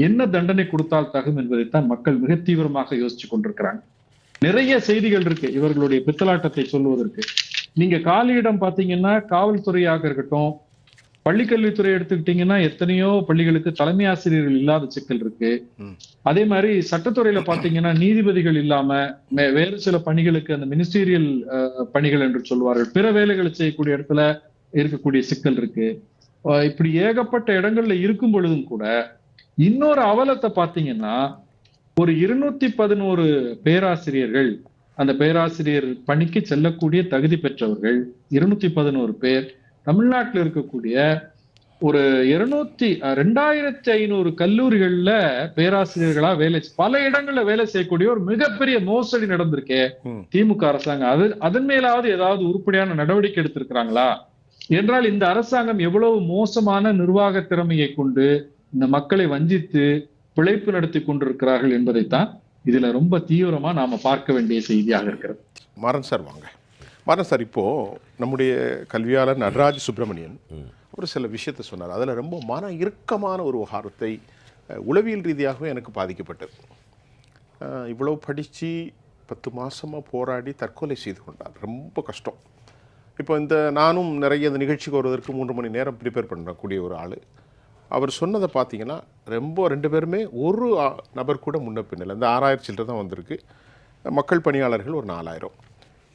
என்ன தண்டனை கொடுத்தால் தகும் என்பதைத்தான் மக்கள் மிக தீவிரமாக யோசிச்சு கொண்டிருக்கிறாங்க. நிறைய செய்திகள் இருக்கு இவர்களுடைய பித்தலாட்டத்தை சொல்லுவதற்கு. நீங்க காலியிடம் பாத்தீங்கன்னா காவல்துறையாக இருக்கட்டும், பள்ளிக்கல்வித்துறை எடுத்துக்கிட்டீங்கன்னா எத்தனையோ பள்ளிகளுக்கு தலைமை ஆசிரியர்கள் இல்லாத சிக்கல் இருக்கு. அதே மாதிரி சட்டத்துறையில பாத்தீங்கன்னா நீதிபதிகள் இல்லாம வேறு சில பணிகளுக்கு அந்த மினிஸ்டீரியல் பணிகள் என்று சொல்வார்கள், பிற வேலைகளை செய்யக்கூடிய இடத்துல இருக்கக்கூடிய சிக்கல் இருக்கு. இப்படி ஏகப்பட்ட இடங்கள்ல இருக்கும் பொழுதும் கூட இன்னொரு அவலத்தை பாத்தீங்கன்னா ஒரு 211 பேராசிரியர்கள், அந்த பேராசிரியர் பணிக்கு செல்லக்கூடிய தகுதி பெற்றவர்கள் 211 பேர் தமிழ்நாட்டில் இருக்கக்கூடிய ஒரு 2,500 கல்லூரிகள்ல பேராசிரியர்களா பல இடங்கள்ல வேலை செய்யக்கூடிய ஒரு மிகப்பெரிய மோசடி நடந்திருக்கே திமுக அரசாங்கம். அதன் மேலாவது ஏதாவது உருப்படியான நடவடிக்கை எடுத்திருக்கிறாங்களா என்றால், இந்த அரசாங்கம் எவ்வளவு மோசமான நிர்வாக திறமையை கொண்டு இந்த மக்களை வஞ்சித்து பிழைப்பு நடத்தி கொண்டிருக்கிறார்கள் என்பதைத்தான் இதுல ரொம்ப தீவிரமா நாம பார்க்க வேண்டிய செய்தியாக இருக்கிறது. மாறன் சார் வாங்க. மாறன் சார், இப்போ நம்முடைய கல்வியாளர் நடராஜ் சுப்பிரமணியன் ஒரு சில விஷயத்தை சொன்னார். அதில் ரொம்ப மன இறுக்கமான ஒரு விவகாரத்தை உளவியல் ரீதியாகவே எனக்கு பாதிக்கப்பட்டது. இவ்வளோ படித்து 10 மாதமாக போராடி தற்கொலை செய்து கொண்டார். ரொம்ப கஷ்டம். இப்போ நானும் நிறைய இந்த நிகழ்ச்சிக்கு வருவதற்கு 3 மணி நேரம் ப்ரிப்பேர் பண்ணக்கூடிய ஒரு ஆள். அவர் சொன்னதை பார்த்தீங்கன்னா ரொம்ப 2 பேருமே ஒரு நபர் கூட முன்ன பின்னல. இந்த 6,000 சில்லரை தான் வந்திருக்கு. மக்கள் பணியாளர்கள் ஒரு 4,000.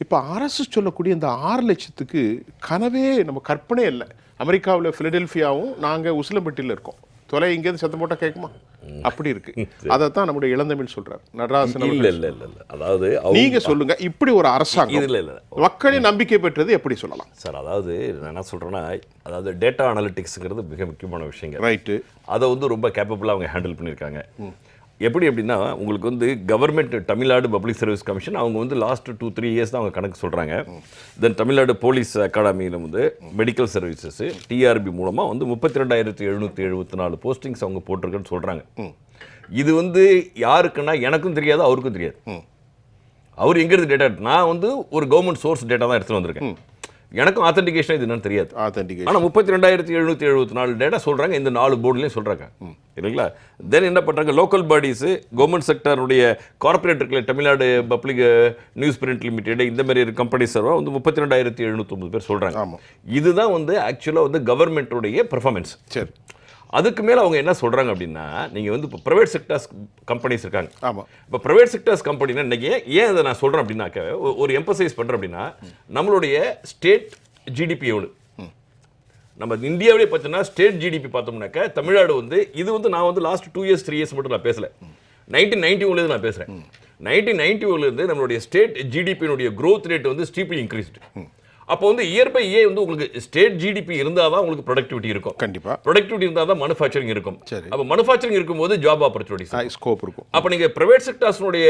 இப்போ அரசு சொல்லக்கூடிய இந்த 6 லட்சத்துக்கு கனவே நம்ம கற்பனை இல்லை. அமெரிக்காவில் ஃபிலடெல்ஃபியாவும் நாங்கள் உசிலம்பட்டியில் இருக்கோம். தொலை இங்கேருந்து சத்தம் போட்டால் கேட்குமா? அப்படி இருக்கு. அதை தான் நம்முடைய இளந்தமிழ் சொல்றார் நடராசன். இல்ல அதாவது நீங்க சொல்லுங்க, இப்படி ஒரு அரசாங்கம் மக்களின் நம்பிக்கை பெற்றது எப்படி சொல்லலாம் சார்? அதாவது நான் என்ன சொல்றேன்னா, அதாவது டேட்டா அனலிட்டிக்ஸ்ங்கிறது மிக முக்கியமான விஷயங்க. ரைட்டு. அதை ரொம்ப கேப்பபிளாக அவங்க ஹேண்டில் பண்ணியிருக்காங்க. எப்படி அப்படின்னா, உங்களுக்கு government Tamil Nadu public service commission அவங்க லாஸ்ட் 2-3 இயர்ஸ் தான் அவங்க கணக்கு சொல்கிறாங்க. தென் தமிழ்நாடு போலீஸ் அகாடமியில் மெடிக்கல் சர்வீசஸ் டிஆர்பி மூலமாக 32,774 போஸ்டிங்ஸ் அவங்க போட்டிருக்குன்னு சொல்கிறாங்க. இது யாருக்குன்னா எனக்கும் தெரியாது, அவருக்கும் தெரியாது. அவர் எங்கிறது டேட்டா, நான் ஒரு கவர்மெண்ட் சோர்ஸ் டேட்டா தான் எடுத்துகிட்டு வந்திருக்கேன். எனக்கும் ஆத்தென்டிகேஷன் இது என்னன்னு தெரியாது. ஆனால் 32,774 டேட்டா சொல்கிறாங்க, இந்த 4 போர்டுலேயும் சொல்கிறாங்க இல்லைங்களா. தென் என்ன பண்ணுறாங்க, லோக்கல் பாடிஸு கவர்மெண்ட் செக்டருடைய கார்பரேட் இருக்குல்ல, Tamil Nadu public news print limited இந்த மாதிரி கம்பெனிஸ் 32,790 பேர் சொல்கிறாங்க. இதுதான் ஆக்சுவலாக கவர்மெண்ட்டுடைய பெர்ஃபார்மன்ஸ். சரி, அதுக்கு மேலே அவங்க என்ன சொல்கிறாங்க அப்படின்னா, நீங்கள் இப்போ ப்ரைவேட் செக்டர்ஸ் கம்பெனிஸ் இருக்காங்க. ஆமாம். இப்போ ப்ரைவேட் செக்டர்ஸ் கம்பெனினா இன்றைக்கி ஏன் அதை நான் சொல்கிறேன் அப்படின்னாக்க, ஒரு எம்பசைஸ் பண்ணுறேன் அப்படின்னா, நம்மளுடைய ஸ்டேட் ஜிடிபி எவ்வளோ, நம்ம இந்தியாவிலே பார்த்தோம்னா ஸ்டேட் ஜிடிபி பார்த்தோம்னாக்க தமிழ்நாடு இது நான் லாஸ்ட் 2 இயர்ஸ் 3 இயர்ஸ் மட்டும் நான் பேசலை, 1991 நான் பேசுகிறேன். 1991 நம்மளுடைய ஸ்டேட் ஜிடிபியினுடைய க்ரோத் ரேட் ஸ்டீப்லி இன்க்ரீஸ்டு. அப்போ இயர் பை இயர் உங்களுக்கு ஸ்டேட் ஜிடிபி இருந்தால் தான் உங்களுக்கு ப்ரொடக்டிவிட்டி இருக்கும். கண்டிப்பாக ப்ரொடக்டிவிட்டி இருந்தால் தான் மேனுஃபேக்சரிங் இருக்கும். அப்போ மேனுஃபேக்சரிங் இருக்கும்போது ஜாப் ஆப்பர்ச்சுனிட்டிஸ் ஸ்கோப் இருக்கும். அப்போ நீங்கள் ப்ரைவேட் செக்டர்ஸ்னுடைய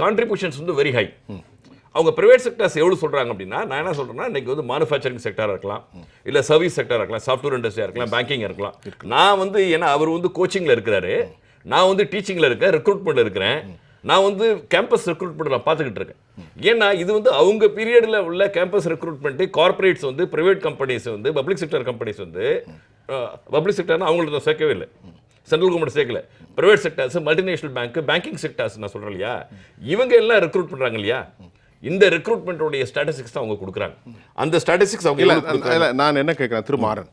கான்ட்ரிபியூஷன்ஸ் வெரி ஹை. அவங்க ப்ரைவேட் செக்டர்ஸ் எவ்வளோ சொல்கிறாங்க அப்படின்னா, நான் என்ன சொல்கிறேன்னா, இன்றைக்கி மேனுஃபேக்சரிங் செக்டராக இருக்கலாம், இல்லை சர்வீஸ் செக்டராக இருக்கலாம், சாஃப்ட்வேர் இண்டஸ்ட்ரியாக இருக்கலாம், பேங்கிங் இருக்கலாம். நான் ஏன்னா அவர் கோச்சிங்கில் இருக்கிறாரு, நான் டீச்சிங்கில் இருக்கேன், ரெக்ரூட்மெண்ட்டில் இருக்கிறேன், நான் கேம்பஸ் ரெக்ரூட்மெண்ட் நான் பார்த்துக்கிட்டு இருக்கேன். ஏன்னா இது அவங்க பீரியடில் உள்ள campus recruitment corporates private companies public sector companies public செக்டர்னா அவங்கள்ட்ட சேர்க்கவே இல்லை, சென்ட்ரல் கவர்மெண்ட் சேர்க்கல. Private sectors, multinational banking sectors நான் சொல்கிறேன் இல்லையா, இவங்க எல்லாம் ரெக்ரூட் பண்ணுறாங்க இல்லையா. இந்த ரெக்ரூட்மெண்ட்டோடைய ஸ்டாட்டிஸ்டிக்ஸ் தான் அவங்க கொடுக்குறாங்க. அந்த ஸ்டாட்டிஸ்டிக்ஸ் அவங்க நான் என்ன கேட்குறேன் திருமாறன்,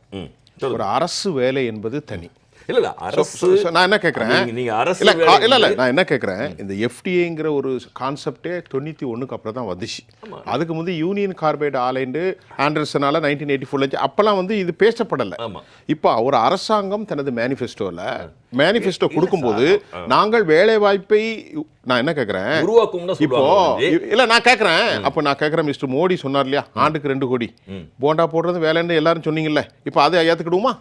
ஒரு அரசு வேலை என்பது தனி. இல்ல அரசு, நான் என்ன கேட்குறேன், நீங்க அரசு இல்ல நான் என்ன கேட்குறேன், இந்த எஃப்டிஏங்கிற ஒரு கான்செப்டே 91க்கு அப்புறம் தான் வந்துச்சு. அதுக்கு முந்தைய யூனியன் கார்பைடு ஆலைண்டு ஆண்டர்சனால 1984 அப்பெல்லாம் இது பேசப்படலை. இப்போ ஒரு அரசாங்கம் தனது மேனிஃபெஸ்டோ கொடுக்கும்போது நாங்கள் வேலை வாய்ப்பை, நான் என்ன கேட்குறேன், இப்போ இல்ல நான் கேட்குறேன், அப்போ நான் கேட்குறேன், மிஸ்டர் மோடி சொன்னார் இல்லையா, ஆண்டுக்கு 2 கோடி போண்டா போடுறது வேலைன்னு எல்லாரும் சொன்னீங்கல்ல, இப்போ அதை ஏற்றுக்கிடுவோமா?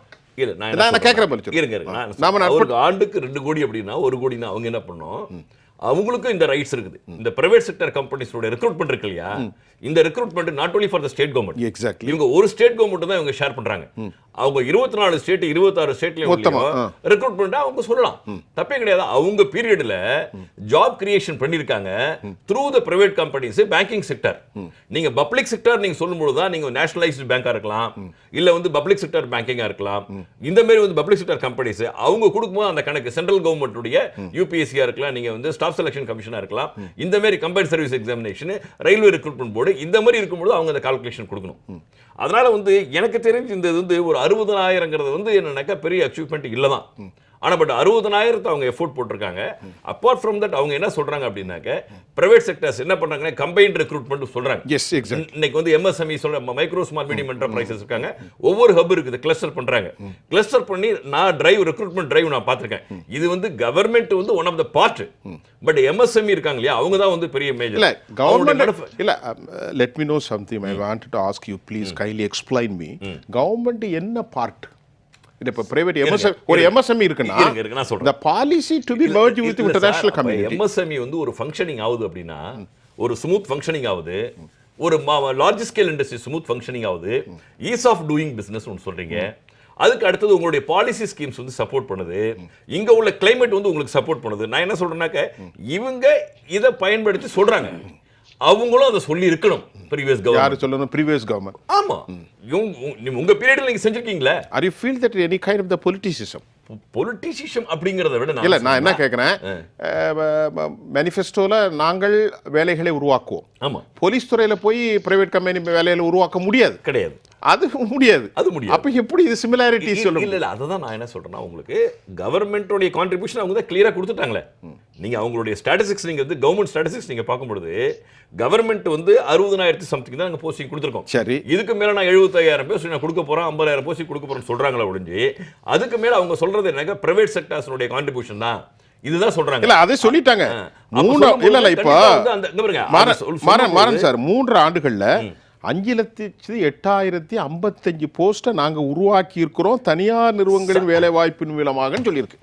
இல்ல நான் கேட்கிறேன் பதில் சொல்லுங்க. இருங்க அவருக்கு ஆண்டுக்கு 2 கோடி அப்படின்னா 1 கோடினா அவங்க என்ன பண்ணோம், அவங்களுக்கும் இந்த ரைட்ஸ் இருக்குது. இந்த பிரைவேட் செக்டர் கம்பெனிஸோட ரெக்ரூட்மெண்ட் இருக்கு இல்லையா, இந்த recruitment not only for the state government. Exactly. இவங்க ஒரு ஸ்டேட் கவர்மெண்ட் தான் இவங்க ஷேர் பண்றாங்க. அவங்க 24 ஸ்டேட் 26 ஸ்டேட்ல ரெக்ரூட்மெண்ட் அவங்க சொல்லலாம், தப்பே கிடையாது. அவங்க பீரியட்ல ஜாப் கிரியேஷன் பண்ணிருக்காங்க through the private companies, banking sector. நீங்க பப்ளிக் செக்டர் நீங்க சொல்லும்போது தான் நீங்க நேஷனலைஸ்டு பேங்கா இருக்கலாம், இல்ல வந்து பப்ளிக் செக்டர் பேங்கிங்கா இருக்கலாம். இந்த மாதிரி வந்து பப்ளிக் செக்டர் கம்பெனிஸ் அவங்க கொடுக்கும்போது அந்த கணக்கு சென்ட்ரல் கவர்மெண்ட் உடைய யூபிஎஸ்சியா இருக்கலாம், நீங்க வந்து ஸ்டாஃப் செலக்ஷன் கமிஷனா இருக்கலாம், இந்த மாதிரி combined service examination, railway recruitment board, இந்த மாதிரி இருக்கும்போது அவங்க அந்த கால்குலேஷன் கொடுக்கணும். அதனால வந்து எனக்கு தெரிஞ்சு இந்த வந்து ஒரு 60,000ங்கிறது வந்து என்னன்னாக்கா பெரிய அச்சீவ்மெண்ட் இல்லதான். ஆனா பட் 60,000 அவங்க எஃபோர்ட் போட்டிருக்காங்க. அப்பார்ட் ஃப்ரம் தட் அவங்க என்ன சொல்றாங்க அப்படின்னாக்க பிரைவேட் செக்டர்ஸ் என்ன பண்றாங்கன்னா கம்பைன்ட் ரெக்ரூட்மெண்ட் சொல்றாங்க. Yes exactly. இன்னைக்கு வந்து எம்எஸ்எம்இ சொல்ற மைக்ரோ ஸ்மால் மீடியம் என்டர்பிரைசஸ் இருக்காங்க, ஒவ்வொரு ஹப் இருக்குது, கிளஸ்டர் பண்றாங்க. கிளஸ்டர் பண்ணி நான் ரெக்ரூட்மெண்ட் டிரைவ் நான் பார்த்திருக்கேன். இது வந்து கவர்மெண்ட் வந்து one of the part, but MSME இருக்காங்க இல்லையா, அவங்க தான் வந்து பெரிய மேஜர். இல்ல கவர்மெண்ட் இல்ல, let me know something. I wanted to ask you please kindly explain me. Government என்ன பார்ட்? இப்ப பிரைவேட் ஒரு எம்எஸ்எம்இ இருக்குன்னா நான் சொல்றேன், the policy to be merged with international community. MSME வந்து ஒரு ஃபங்க்ஷனிங் ஆகுது அப்படின்னா, ஒரு ஸ்மூத் ஃபங்க்ஷனிங் ஆகுது, ஒரு large scale industry smooth functioning ஆகுது, ஈஸ் ஆஃப் டூயிங் பிசினஸ் ஒன்று சொல்றீங்க. அதுக்கு அடுத்தது உங்களுடைய பாலிசி ஸ்கீம்ஸ் வந்து சப்போர்ட் பண்ணுது, இங்க உள்ள கிளைமேட் வந்து உங்களுக்கு சப்போர்ட் பண்ணுது. நான் என்ன சொல்றேன்னாக்க இவங்க இதை பயன்படுத்தி சொல்றாங்க, அவங்களும் அதை சொல்லி இருக்கணும். previous government. யாரு சொல்லணும்? previous government. ஆமா, உங்க பீரியட்ல நீங்க செஞ்சிருக்கீங்களா? Are you feel that any kind of the politicism? பொலிட்டிஷியம் அப்படிங்கறத விட இல்ல, நான் என்ன கேக்குறேன், மேனிஃபெஸ்டோல நாங்கள் வேலைகளை உருவாக்குவோம். ஆமா, போலீஸ் துறையில போய் பிரைவேட் கம்பெனி வேலைகளை உருவாக்க முடியாது. கிடையாது, அது முடியாது. அது முடியாது. அப்ப எப்படி இது சிமிலாரிட்டி சொல்லுங்க? இல்ல இல்ல, அததான் நான் என்ன சொல்றேன்னா, உங்களுக்கு கவர்மெண்டோட கான்ட்ரிபியூஷன் அவங்க தான் கிளியரா கொடுத்துட்டாங்களே. நீங்க அவங்களுடைய ஸ்டாட்டிஸ்டிக்ஸ், நீங்க வந்து கவர்மெண்ட் ஸ்டாட்டிஸ்டிக்ஸ் நீங்க பார்க்கும்போது கவர்மெண்ட் வந்து 60,000 சம்திங் தான் நாங்க போஸ்டிங் கொடுத்துருக்கோம். சரி, இதுக்கு மேல நான் 75,000 போஸ்ட் நான் கொடுக்க போறேன், 50,000 போஸ்டிங் கொடுக்க போறேன்னு சொல்றாங்களா ஒழிஞ்சு, அதுக்கு மேல அவங்க சொல்றது என்னங்க, பிரைவேட் செக்டார்ஸ்னுடைய கான்ட்ரிபியூஷன் தான் இதுதான் சொல்றாங்க. இல்ல அதே சொல்லிட்டாங்க. இல்ல இப்ப மாறன் சார் 3 ஆண்டுகள்ல 5,08,055 போஸ்ட நாங்க உருவாக்கி இருக்கிறோம் தனியார் நிறுவனங்களின் வேலை வாய்ப்பின் மூலமாக சொல்லியிருக்கு.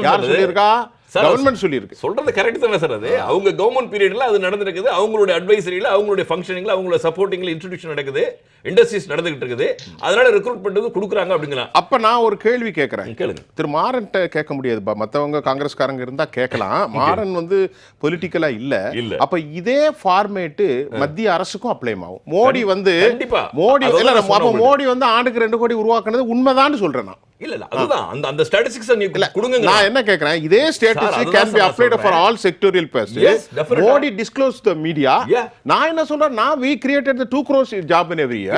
யார் சொல்லியிருக்கா? கவர்மெண்ட் சொல்லியிருக்கு. சொல்றது கரெக்ட் தானே சார்? அது அவங்க கவர்மெண்ட் பீரியட்ல அது நடந்திருக்குது, அவங்களுடைய அட்வைசரியில, அவங்களுடைய ஃபங்க்ஷனிங்ல, அவங்களோட சப்போர்ட்டிங்ல இன்ஸ்டிடியூஷன் நடக்குது, இண்டஸ்ட்ரீஸ் நடந்துகிட்டு இருக்குது, அதனால ரெக்ரூட்மெண்ட் வந்து கொடுக்குறாங்க அப்படிங்களா? அப்ப நான் ஒரு கேள்வி கேட்கறேன், கேளுங்க. திரு மாறன் கேட்க முடியாது, மத்தவங்க காங்கிரஸ்காரங்க இருந்தா கேட்கலாம். மாறன் வந்து பொலிட்டிக்கலா இல்ல. அப்ப இதே ஃபார்மேட் மத்திய அரசுக்கும் அப்ளை ஆகும். மோடி வந்து மோடி வந்து ஆண்டுக்கு 2 கோடி உருவாக்குனது உண்மைதான் சொல்றேன் நான். இல்ல இல்ல, அதுதான் அந்த ஸ்டாட்டிஸ்டிக்ஸ் நீங்க கொடுங்க. நான் என்ன கேக்குறேன், இதே statistics can be applied for all sectorial persons. Modi disclosed the media. நான் என்ன சொல்றேன், நான் we created the 2 crores job in every year.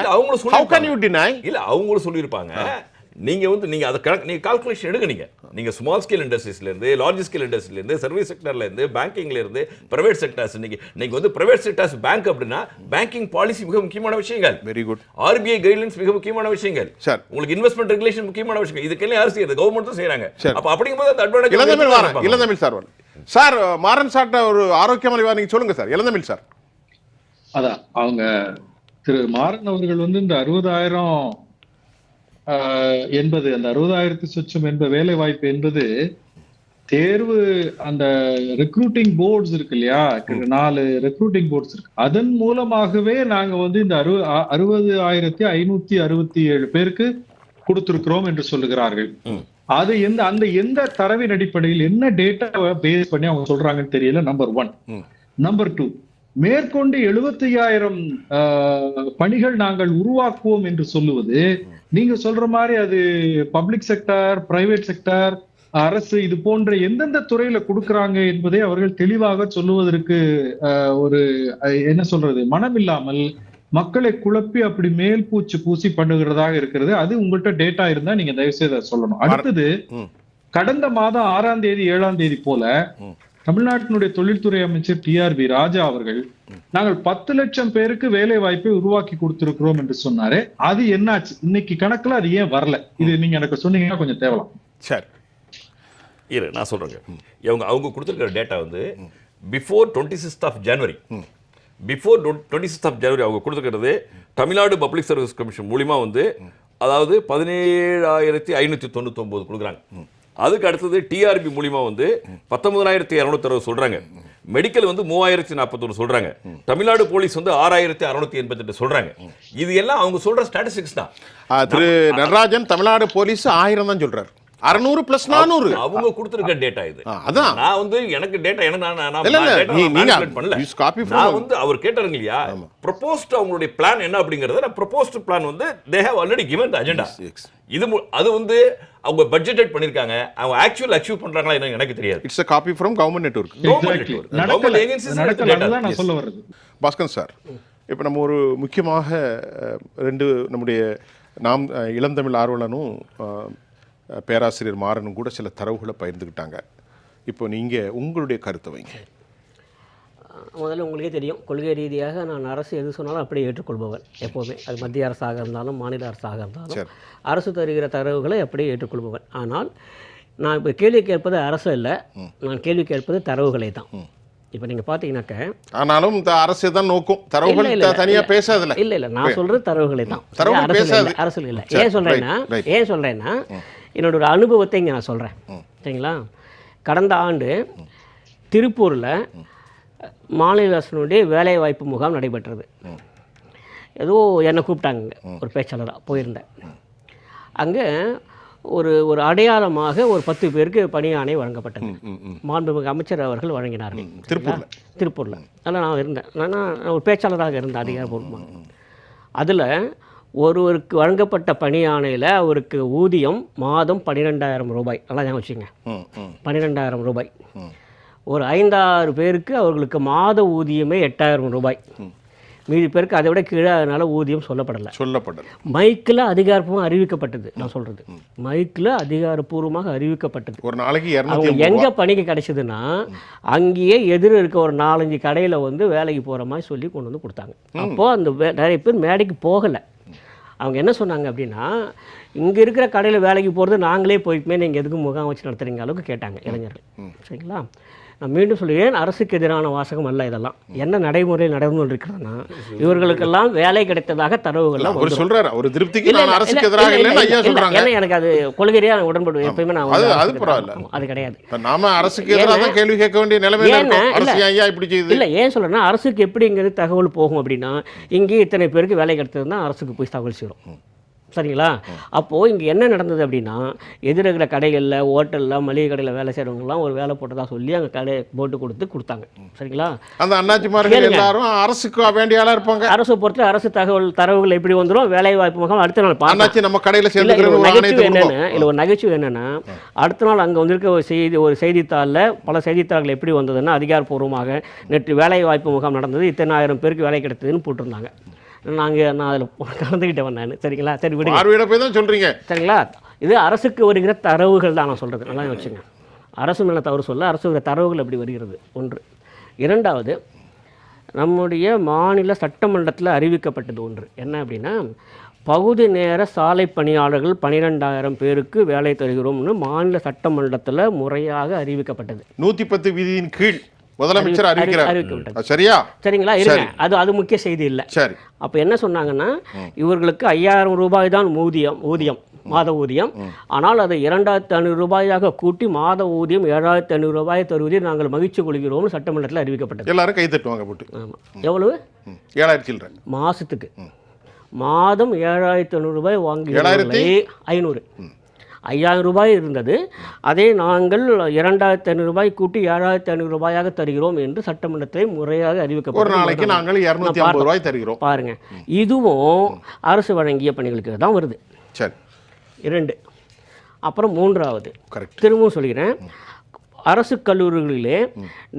How can you deny? இல்ல அவங்களும் சொல்லிருப்பாங்க. நீங்க வந்து நீங்க அத நீங்க கால்குலேஷன் எடுங்க. நீங்க ஸ்மால் ஸ்கேல் இண்டஸ்ட்ரீஸ்ல இருந்து, லார்ஜ் ஸ்கேல் இண்டஸ்ட்ரியில இருந்து, சர்வீஸ் செக்டர்ல இருந்து, பேங்கிங்ல இருந்து, பிரைவேட் செக்டர்ஸ், நீங்க வந்து பிரைவேட் செக்டர்ஸ் பேங்க் அப்படினா பேங்கிங் பாலிசி மிக முக்கியமான விஷயங்கள். Very good. ஆர்பிஐ கைட்லைன்ஸ் மிக முக்கியமான விஷயங்கள். சார், உங்களுக்கு இன்வெஸ்ட்மென்ட் ரெகுலேஷன் முக்கியமான விஷயம். இதுக்கெல்லாம் யார் செய்யறது? கவர்மெண்ட் தான் செய்றாங்க. அப்ப அப்படிங்கும்போது அந்த அட்வான்டேஜ் இளந்தமிழ் சார் சார் மாறன் சார்ட்ட ஒரு ஆரோக்கியமான நீங்க சொல்லுங்க சார். இளந்தமிழ் சார், அதான் அவங்க திரு மாறன் அவர்கள் வந்து இந்த 60,000 என்பது, அந்த 60,000 சொச்சம் என்ப வேலை வாய்ப்பு என்பது தேர்வு, அந்த ரெக்ரூட்டிங் போர்ட்ஸ் இருக்கு இல்லையா, 4 ரெக்ரூட்டிங் போர்ட்ஸ் இருக்கு, அதன் மூலமாகவே நாங்க வந்து இந்த 60,567 பேருக்கு கொடுத்திருக்கிறோம் என்று சொல்லுகிறார்கள். அது எந்த தரவின் அடிப்படையில் என்ன டேட்டாவை பேஸ் பண்ணி அவங்க சொல்றாங்கன்னு தெரியல. நம்பர் 1. நம்பர் 2, மேற்கொண்டு 75,000 பணிகள் நாங்கள் உருவாக்குவோம் என்று சொல்லுவது, நீங்க சொல்ற மாதிரி அது பப்ளிக் செக்டார், பிரைவேட் செக்டார், அரசு, இது போன்ற எந்தெந்த துறையில கொடுக்கறாங்க என்பதை அவர்கள் தெளிவாக சொல்லுவதற்கு ஒரு என்ன சொல்றது, மனமில்லாமல் மக்களை குழப்பி அப்படி மேல் பூச்சி பூசி பண்ணுகிறதாக இருக்கிறது. அது உங்கள்கிட்ட டேட்டா இருந்தா நீங்க தயவு செய்து அதை சொல்லணும். அடுத்தது, கடந்த மாதம் 6ஆம் தேதி 7ஆம் தேதி போல தமிழ்நாட்டினுடைய தொழில்துறை அமைச்சர் டிஆர்பி ராஜா அவர்கள் நாங்கள் 10 லட்சம் பேருக்கு வேலை வாய்ப்பை உருவாக்கி கொடுத்திருக்கிறோம் என்று சொன்னாரு. அது என்னாச்சு? இன்னைக்கு கணக்குல அது ஏன் வரல? இது நீங்க எனக்கு சொன்னீங்கன்னா கொஞ்சம் தேவலாம். சரி, நான் சொல்றேங்க. அவங்க கொடுத்திருக்கிற டேட்டா வந்து before 26th of January, before 26th of January அவங்க கொடுத்துருக்கிறது தமிழ்நாடு பப்ளிக் சர்வீஸ் கமிஷன் மூலிமா வந்து அதாவது 17,599 கொடுக்குறாங்க. அதுக்கு அடுத்தது டிஆர்பி மூலியமா வந்து 19,260 சொல்றாங்க. மெடிக்கல் வந்து 3,041 சொல்றாங்க. தமிழ்நாடு போலீஸ் வந்து 6,688 சொல்றாங்க. இது எல்லாம் அவங்க சொல்ற ஸ்டாட்டிஸ்டிக்ஸ் தான். திரு நடராஜன் தமிழ்நாடு போலீஸ் 1000 தான் சொல்றாரு. 600 + 400 அவங்க கொடுத்திருக்க டேட்டா இது. அதான் நான் வந்து எனக்கு டேட்டா எனக்கு நான் பண்ணல. நான் வந்து அவர் கேட்டாருங்க இல்லையா, ப்ரொபோஸ்ட் அவங்களுடைய பிளான் என்ன அப்படிங்கறத, நான் ப்ரொபோஸ்ட் பிளான் வந்து they have already given the agenda. இது அது வந்து அவங்க பட்ஜெட்டட் பண்ணிருக்காங்க. அவங்க ஆக்சுவல் அச்சீவ் பண்றாங்களா என்ன எனக்கு தெரியாது. It's a copy from government network. நடக்கல, அதுதான் நான் சொல்ல வர்றது. பாஸ்கர் சார், இப்போ நம்ம ஒரு முக்கியமாக 2 நம்முடைய நாம் இளந்தமிழ் ஆர்வலனும் பேராசிரியர் மாறனும் கூட சில தரவுகளை பகிர்ந்துக்கிட்டாங்க. இப்போ நீங்கள் உங்களுடைய கருத்தை வைங்க. முதல்ல உங்களுக்கே தெரியும், கொள்கை ரீதியாக நான் அரசு எது சொன்னாலும் அப்படியே ஏற்றுக்கொள்பவன் எப்போவுமே. அது மத்திய அரசாக இருந்தாலும் மாநில அரசாக இருந்தாலும் அரசு தருகிற தரவுகளை அப்படியே ஏற்றுக்கொள்பவன். ஆனால் நான் இப்போ கேள்வி கேட்பது அரசு இல்லை, நான் கேள்வி கேட்பது தரவுகளை தான். இப்போ நீங்கள் பார்த்தீங்கன்னாக்க ஆனாலும் அரசு தான் நோக்கும், தரவுகள் தனியாக பேசாதில்ல. இல்லை நான் சொல்கிறது தரவுகளை தான், அரசு இல்லை. ஏன் சொல்கிறேன்னா என்னோட ஒரு அனுபவத்தை இங்கே நான் சொல்கிறேன், சரிங்களா. கடந்த ஆண்டு திருப்பூரில் மாநில அரசினுடைய வேலைவாய்ப்பு முகாம் நடைபெற்றது. ஏதோ என்னை கூப்பிட்டாங்க, ஒரு பேச்சாளராக போயிருந்தேன். அங்கே ஒரு அடையாளமாக ஒரு 10 பேருக்கு பணியாணை வழங்கப்பட்டது. மாண்புமிகு அமைச்சர் அவர்கள் வழங்கினார்கள் திருப்பூரில். அதனால் நான் இருந்தேன், நான் ஒரு பேச்சாளராக இருந்தேன் அதிகாரப்பூர்வமாக. அதில் ஒருவருக்கு வழங்கப்பட்ட பணியாணையில் அவருக்கு ஊதியம் மாதம் 12,000 ரூபாய். நல்லா ஞாபகம் வச்சுங்க, 12,000 ரூபாய். ஒரு 5-6 பேருக்கு அவர்களுக்கு மாத ஊதியமே 8,000 ரூபாய். மீதி பேருக்கு அதை விட கீழே, அதனால ஊதியம் சொல்லப்படலை. மைக்கில் அதிகாரப்பூர்வமாக அறிவிக்கப்பட்டது. நான் சொல்கிறது மைக்கில் அதிகாரப்பூர்வமாக அறிவிக்கப்பட்டது. ஒரு நாளைக்கு அவங்க எங்கே பணிக்கு கிடைச்சதுன்னா அங்கேயே எதிர இருக்க ஒரு 4-5 கடையில் வந்து வேலைக்கு போகிற மாதிரி சொல்லி கொண்டு வந்து கொடுத்தாங்க. அப்போது அந்த நிறைய பேர் மேடைக்கு போகலை. அவங்க என்ன சொன்னாங்க அப்படின்னா, இங்கே இருக்கிற கடையில் வேலைக்கு போகிறது நாங்களே போய்க்குமே, நீங்கள் எதுக்கும் முகாம் வச்சு நடத்துறீங்க அளவுக்கு கேட்டாங்க இளைஞர்கள், சரிங்களா. நான் மீண்டும் சொல்லுவேன், அரசுக்கு எதிரான வாசகம் அல்ல இதெல்லாம். என்ன நடைமுறையில் நடந்து இருக்கிறதுனா, இவர்களுக்கெல்லாம் வேலை கிடைத்ததாக தரவுகள்லாம் சொல்றாரு. அவர் திருப்திக்கு நான் அரசுக்கு எதிராக இல்லைன்னு ஐயா சொல்றாங்க. ஏன்னா எனக்கு அது கொள்கையா உடன்படுவேன் எப்பயுமே. நான் அது கிடையாது. நாம அரசுக்கு எதிராக கேள்வி கேட்க வேண்டிய நிலைமையில இருக்கோம். அரசு ஐயா இப்படி செய்யுது இல்ல. ஏன் சொல்றேன்னா, அரசுக்கு எப்படிங்கிறது தகவல் போகும் அப்படின்னா, இங்கே இத்தனை பேருக்கு வேலை கிடைத்ததுன்னா அரசுக்கு போய் தகவல் சேரும், சரிங்களா. அப்போது இங்கே என்ன நடந்தது அப்படின்னா, எதிர்கிற கடைகளில், ஹோட்டலில், மளிகை கடையில் வேலை செய்கிறவங்கலாம் ஒரு வேலை போட்டதாக சொல்லி அங்கே கடை போட்டு கொடுத்தாங்க, சரிங்களா. அந்த அண்ணாச்சிமார்கள் எல்லாரும் அரசுக்கு வேண்டிய ஆளாக இருப்பாங்க. அரசு பொறுத்த அரசு தரவுகள் எப்படி வந்துடும், வேலை வாய்ப்பு முகாம் அடுத்த நாள் பார்த்து நம்ம கடையில் நகைச்சுவை என்னென்னு இல்லை, ஒரு நகைச்சுவை என்னென்னா, அடுத்த நாள் அங்கே வந்திருக்க ஒரு செய்தித்தாளில் பல செய்தித்தாள்கள் எப்படி வந்ததுன்னா, அதிகாரப்பூர்வமாக நேற்று வேலை வாய்ப்பு முகாம் நடந்தது, இத்தனை 1000 பேருக்கு வேலை கிடைத்ததுன்னு போட்டிருந்தாங்க. நான் அதில் கலந்துக்கிட்டவன் நான், சரிங்களா. சரி விடுங்க, போய் தான் சொல்கிறீங்க, சரிங்களா. இது அரசுக்கு வருகிற தரவுகள் தான் நான் சொல்கிறது, நல்லா வச்சுங்க. அரசு மேலே தவறு சொல்ல, அரசு தரவுகள் எப்படி வருகிறது ஒன்று. இரண்டாவது, நம்முடைய மாநில சட்டமன்றத்தில் அறிவிக்கப்பட்டது ஒன்று என்ன அப்படின்னா, பகுதி நேர சாலை பணியாளர்கள் 12,000 பேருக்கு வேலை தருகிறோம்னு மாநில சட்டமன்றத்தில் முறையாக அறிவிக்கப்பட்டது. 110 விதியின் கீழ் முதலமைச்சர் அறிவிக்கிறார், சரியா, சரிங்களா. இருங்க, அது முக்கிய செய்தி இல்லை. சரி, அப்போ என்ன சொன்னாங்கன்னா, இவர்களுக்கு 5,000 ரூபாய் தான் ஊதியம் மாத ஊதியம். ஆனால் அதை 2,500 ரூபாயாக கூட்டி மாத ஊதியம் 7,500 ரூபாய் தருவதை நாங்கள் மகிழ்ச்சி கொள்கிறோம்னு சட்டமன்றத்தில் அறிவிக்கப்பட்டது. எல்லாரும் கை தட்டுவாங்க போட்டு. ஆமாம், எவ்வளவு? 7,000 மாதத்துக்கு. மாதம் 7,500 ரூபாய் வாங்கி 7,500 5,000 ரூபாய் இருந்தது. அதை நாங்கள் 2,500 ரூபாய் கூட்டி 7,500 ரூபாயாக தருகிறோம் என்று சட்டமன்றத்தை முறையாக அறிவிக்கப்பட்டது. ஒரு நாளைக்கு நாங்கள் 250 ரூபாய் தருகிறோம். பாருங்க, இதுவும் அரசு வழங்கிய பணிகளுக்கு தான் வருது. சரி, 2. அப்புறம் 3வது, திரும்பவும் சொல்கிறேன், அரசு கல்லூரிகளிலே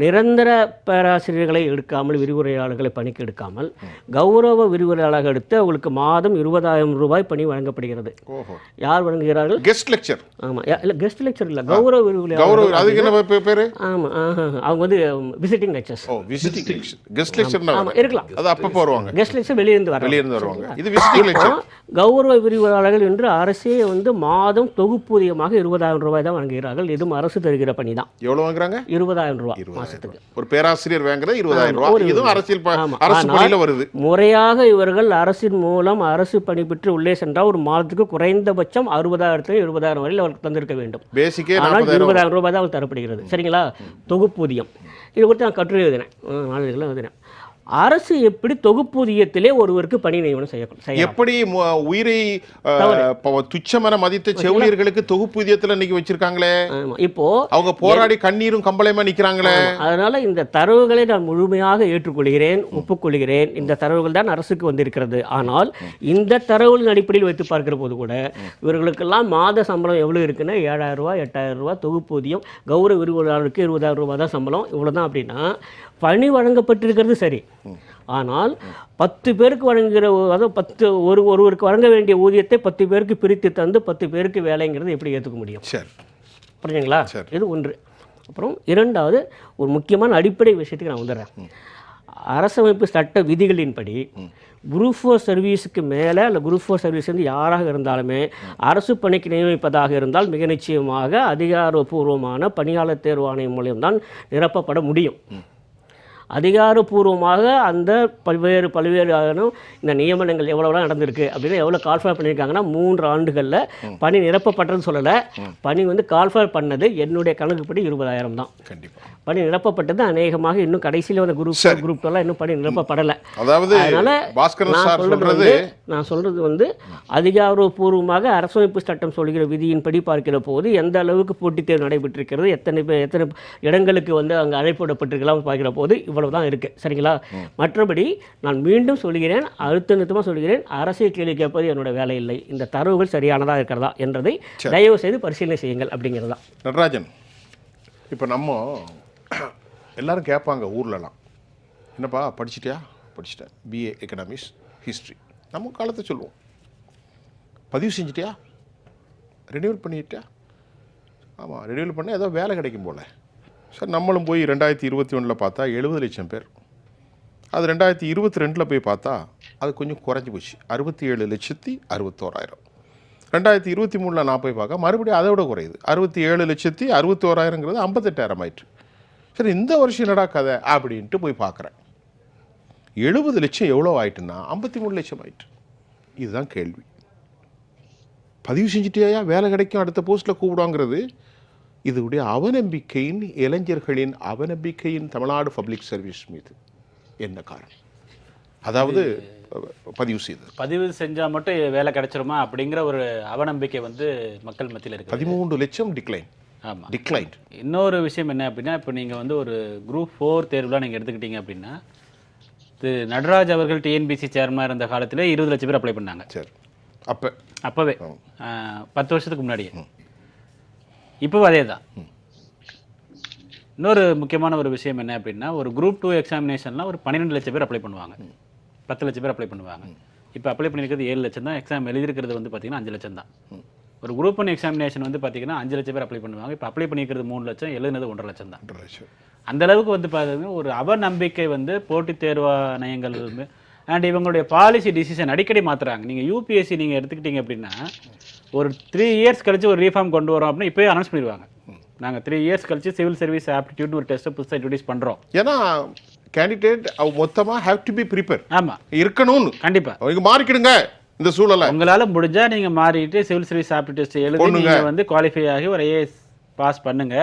நிரந்தர பேராசிரியர்களை எடுக்காமல், விரிவுரையாளர்களை பணிக்கு எடுக்காமல் கௌரவ விரிவுரையாளர்கள் எடுத்து அவங்களுக்கு மாதம் 20,000 ரூபாய் பணி வழங்கப்படுகிறது. யார் வழங்குகிறார்கள்? Guest lecture. ஆமாம், இல்லை கெஸ்ட் லெக்சர் இல்லை, கௌரவ விரிவுரையாளர். ஆமாம், அவங்க வந்து விசிட்டிங் லெக்சர்ஸ். கெஸ்ட் லெக்சர் இருக்கலாம், அது அப்பப்போ வருவாங்க. கெஸ்ட் லெக்சர் வெளியிருந்து வருவாங்க. இது விசிட்டிங் லெக்சர். கௌரவ விரிவுரையாளர்கள் என்று அரசே வந்து மாதம் தொகுப்பூதியமாக 20,000 ரூபாய் தான் வழங்குகிறார்கள். இதுவும் அரசு தருகிற பணி தான். எவ்வளவு வாங்குறாங்க? 20,000 ரூபா மாசத்துக்கு. ஒரு பேராசிரியர் வாங்குறது 20,000 ரூபா. இதுவும் அரசியல் ஆமா. அரசு ஆனால் பணியில வருது. முறையாக இவர்கள் அரசின் மூலம் அரசு பணி பெற்று உள்ளே சென்றால் ஒரு மாதத்துக்கு குறைந்தபட்சம் 60,000 20,000 வரையில் அவருக்கு தந்திருக்க வேண்டும். பேசிக்கே ஆனால் 20,000 ரூபாய் தான் அவருக்கு தரப்படுகிறது. சரிங்களா? தொகுப்பூதியம் இது குறித்து நான் கட்டுரை எழுதினேன், நாளிதழில் எழுதினேன். அரசு எப்படி தொகுப்பூதியத்திலே ஒருவருக்கு பணி நியமனம் செய்யலாம்? எப்படி உயிரை துச்சமென மதித்த செவிலியர்களுக்கு தொகுப்பூதியத்துல இன்னைக்கு வச்சிருக்காங்களே. இப்போ அவங்க போராடி கண்ணீரும் கம்பளையுமா நிக்கிறாங்களே. அதனால இந்த தரவுகளை நான் முழுமையாக ஏற்றுக்கொள்கிறேன், ஒப்புக்கொள்கிறேன். இந்த தரவுகள் தான் அரசுக்கு வந்திருக்கிறது. ஆனால் இந்த தரவுகளின் அடிப்படையில் வைத்து பார்க்கிற போது கூட இவர்களுக்கெல்லாம் மாத சம்பளம் எவ்வளவு இருக்குன்னா 7,000 ரூபாய் 8,000 ரூபாய் தொகுப்பூதியம், கௌரவ விரிவுரையாளருக்கு 20,000 ரூபாய் தான் சம்பளம். இவ்வளவுதான். அப்படின்னா பணி வழங்கப்பட்டிருக்கிறது சரி, ஆனால் 10 பேருக்கு வழங்குகிற, அதாவது ஒருவருக்கு வழங்க வேண்டிய ஊதியத்தை 10 பேருக்கு பிரித்து தந்து 10 பேருக்கு வேலைங்கிறது எப்படி ஏற்றுக்க முடியும்? சரி, புரிஞ்சுங்களா? இது ஒன்று. அப்புறம் இரண்டாவது ஒரு முக்கியமான அடிப்படை விஷயத்துக்கு நான் வந்துடுறேன். அரசமைப்பு சட்ட விதிகளின்படி குரூப் 4 சர்வீஸுக்கு மேலே இல்லை குரூப் 4 சர்வீஸ் வந்து யாராக இருந்தாலுமே அரசு பணிக்கு நியமிப்பதாக இருந்தால் மிக நிச்சயமாக அதிகாரப்பூர்வமான பணியாளர் தேர்வு ஆணையம் மூலியம்தான் நிரப்பப்பட முடியும். அதிகாரப்பூர்வமாக அந்த பல்வேறு இந்த நியமனங்கள் எவ்வளோலாம் நடந்திருக்கு அப்படின்னு எவ்வளோ கால்ஃபர் பண்ணியிருக்காங்கன்னா 3 ஆண்டுகளில் பணி நிரப்பப்பட்டதுன்னு சொல்லலை. பணி வந்து கால்ஃபர் பண்ணது என்னுடைய கணக்குப்படி 20,000 தான். கண்டிப்பாக பணி நிரப்பப்பட்டது அநேகமாக இன்னும் கடைசியில் வந்து குரூப் எல்லாம் இன்னும் பணி நிரப்பப்படலை. அதாவது நான் சொல்றது வந்து அதிகாரப்பூர்வமாக அரசமைப்பு சட்டம் சொல்கிற விதியின்படி பார்க்கிற போது எந்த அளவுக்கு போட்டித் தேர்வு நடைபெற்றிருக்கிறது, எத்தனை இடங்களுக்கு வந்து அங்கே அழைப்பிடப்பட்டிருக்கலாம் பார்க்கிற போது இவ்வளவுதான் இருக்கு. சரிங்களா? மற்றபடி நான் மீண்டும் சொல்கிறேன், அழுத்தமாக சொல்கிறேன், அரசியல் கேள்வி கேட்பது என்னோட வேலை இல்லை. இந்த தரவுகள் சரியானதாக இருக்கிறதா என்றதை தயவு செய்து பரிசீலனை செய்யுங்கள் அப்படிங்கிறதா. நடராஜன், இப்போ நம்ம எல்லாரும் கேட்பாங்க ஊர்லலாம், என்னப்பா படிச்சிட்டியா? படிச்சிட்டேன், பிஏ எக்கனாமிக்ஸ் ஹிஸ்ட்ரி. நம்ம காலத்தை சொல்லுவோம், பதிவு செஞ்சிட்டியா? ரெனியூவல் பண்ணிட்டியா? ஆமாம், ரெனியூவல் பண்ண ஏதோ வேலை கிடைக்கும் போல். சார் நம்மளும் போய் 2021 பார்த்தா 70 லட்சம் பேர். அது 2022 போய் பார்த்தா அது கொஞ்சம் குறைஞ்சி போச்சு, 67,61,000. 2023 நான் போய் பார்க்க மறுபடியும் அதை விட குறையுது, 67,61,000ங்கிறது 58,000 ஆயிற்று. சரி, இந்த வருஷம் என்னடா கதை அப்படின்ட்டு போய் பார்க்குறேன். 70 லட்சம் எவ்வளோ ஆயிட்டுன்னா 53 லட்சம் ஆயிட்டு. இதுதான் கேள்வி. பதிவு செஞ்சுட்டியா, வேலை கிடைக்கும், அடுத்த போஸ்ட்டில் கூப்பிடுவாங்கிறது இதுடைய அவநம்பிக்கையின், இளைஞர்களின் அவநம்பிக்கையின் தமிழ்நாடு பப்ளிக் சர்வீஸ் மீது என்ன காரணம்? அதாவது பதிவு செஞ்சால் மட்டும் வேலை கிடைச்சிருமா அப்படிங்கிற ஒரு அவநம்பிக்கை வந்து மக்கள் மத்தியில் இருக்குது. 13 லட்சம் டிக்ளைன். ஆமாம், டிக்ளைன். இன்னொரு விஷயம் என்ன அப்படின்னா, இப்போ நீங்கள் வந்து ஒரு குரூப் 4 தேர்வுலாம் நீங்கள் எடுத்துக்கிட்டீங்க அப்படின்னா, நடராஜ் அவர்கள் டிஎன்பிசி சேர்மனாக இருந்த காலத்தில் 20 லட்சம் பேர் அப்ளை பண்ணாங்க. சரி, அப்போவே 10 வருஷத்துக்கு முன்னாடியே. இப்போவும் அதே தான். இன்னொரு முக்கியமான ஒரு விஷயம் என்ன அப்படின்னா, ஒரு குரூப் 2 எக்ஸாமினேஷன்லாம் ஒரு 12 லட்சம் பேர் அப்ளை பண்ணுவாங்க, 10 லட்சம் பேர் அப்ளை பண்ணுவாங்க. இப்போ அப்ளை பண்ணியிருக்கிறது 7 லட்சம் தான். எக்ஸாம் எழுதிருக்கிறது வந்து பார்த்தீங்கன்னா 5 லட்சம் தான். ஒரு குரூப் 1 எக்ஸாமினேஷன் வந்து பார்த்தீங்கன்னா 5 லட்சம் பேர் அப்ளை பண்ணுவாங்க. இப்போ அப்ளை பண்ணியிருக்கிறது 3 லட்சம், எழுதுனது 1.5 லட்சம் தான். அந்த அளவுக்கு வந்து பார்த்தீங்கன்னா ஒரு அவநம்பிக்கை வந்து போட்டித் தேர்வாணையங்கள் அண்ட் இவங்களுடைய பாலிசி டிசிஷன் அடிக்கடி மாற்றுறாங்க. நீங்கள் யூபிஎஸ்சி நீங்கள் எடுத்துக்கிட்டீங்க அப்படின்னா ஒரு 3 இயர்ஸ் கழிச்சு ஒரு ரீஃபார்ம் கொண்டு வரோம் அப்படின்னா இப்போயே அனௌன்ஸ் பண்ணிடுவாங்க, நாங்கள் 3 இயர்ஸ் கழிச்சு சிவில் சர்வீஸ் ஆப்டிடியூட் ஒரு டெஸ்ட்டை புதுசாக இன்ட்ரோடியூஸ் பண்ணுறோம். ஏன்னா கேண்டிடேட் மொத்தமாக ஹேவ் டு பி ப்ரிப்பேர். ஆமாம், இருக்கணும்னு. கண்டிப்பாக அவங்க மாறிக்கிடுங்க இந்த சூழலை. உங்களால் முடிஞ்சால் நீங்கள் மாறிட்டு சிவில் சர்வீஸ் ஆப்டிடியூட் டெஸ்ட் எழுதி நீங்கள் வந்து குவாலிஃபை ஆகி ஒரு ஐஏஎஸ் பாஸ் பண்ணுங்க.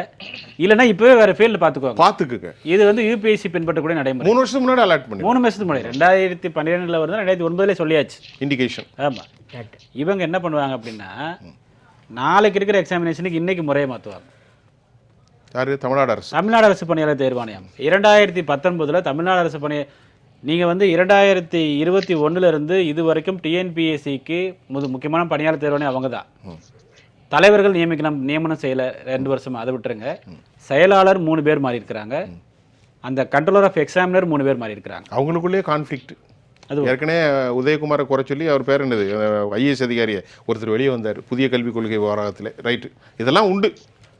இல்லைன்னா இப்போவே வேறு ஃபீல்டு பார்த்துக்குங்க. இது வந்து யூபிஎஸ்சி பின்பற்றக்கூடிய நடைமுறை. 3 வருஷத்துக்கு முன்னாடி அலாட் பண்ணி 3 வருஷத்துக்கு முன்னாடி 2012 வருது, 2009 சொல்லியாச்சு இண்டிகேஷன். ஆமாம், இவங்க என்ன பண்ணுவாங்க அப்படின்னா நாளைக்கு இருக்கிற எக்ஸாமினேஷனுக்கு இன்னைக்கு முறையை மாற்றுவாங்க. யாரு? தமிழ்நாடு அரசு. தமிழ்நாடு அரசு பணியாளர் தேர்வாணையம் 2019 தமிழ்நாடு அரசு பணி நீங்கள் வந்து 2021 இது வரைக்கும் டிஎன்பிஎஸ்சிக்கு முக்கியமான பணியாளர் தேர்வாணையம் அவங்க தான். தலைவர்கள் நியமனம் செய்யலை 2 வருஷமா, அதை விட்டுருங்க. செயலாளர் 3 பேர் மாறி இருக்கிறாங்க, அந்த கண்ட்ரோலர் ஆஃப் எக்ஸாமினர் 3 பேர் மாறி இருக்கிறாங்க. அவங்களுக்குள்ளேயே கான்ஃப்ளிக்ட். அது ஏற்கனவே உதயகுமாரை குறை சொல்லி அவர் பேர் என்னது, ஐஏஎஸ் அதிகாரியை ஒருத்தர் வெளியே வந்தார் புதிய கல்விக் கொள்கை விவகாரத்தில். ரைட்டு, இதெல்லாம் உண்டு.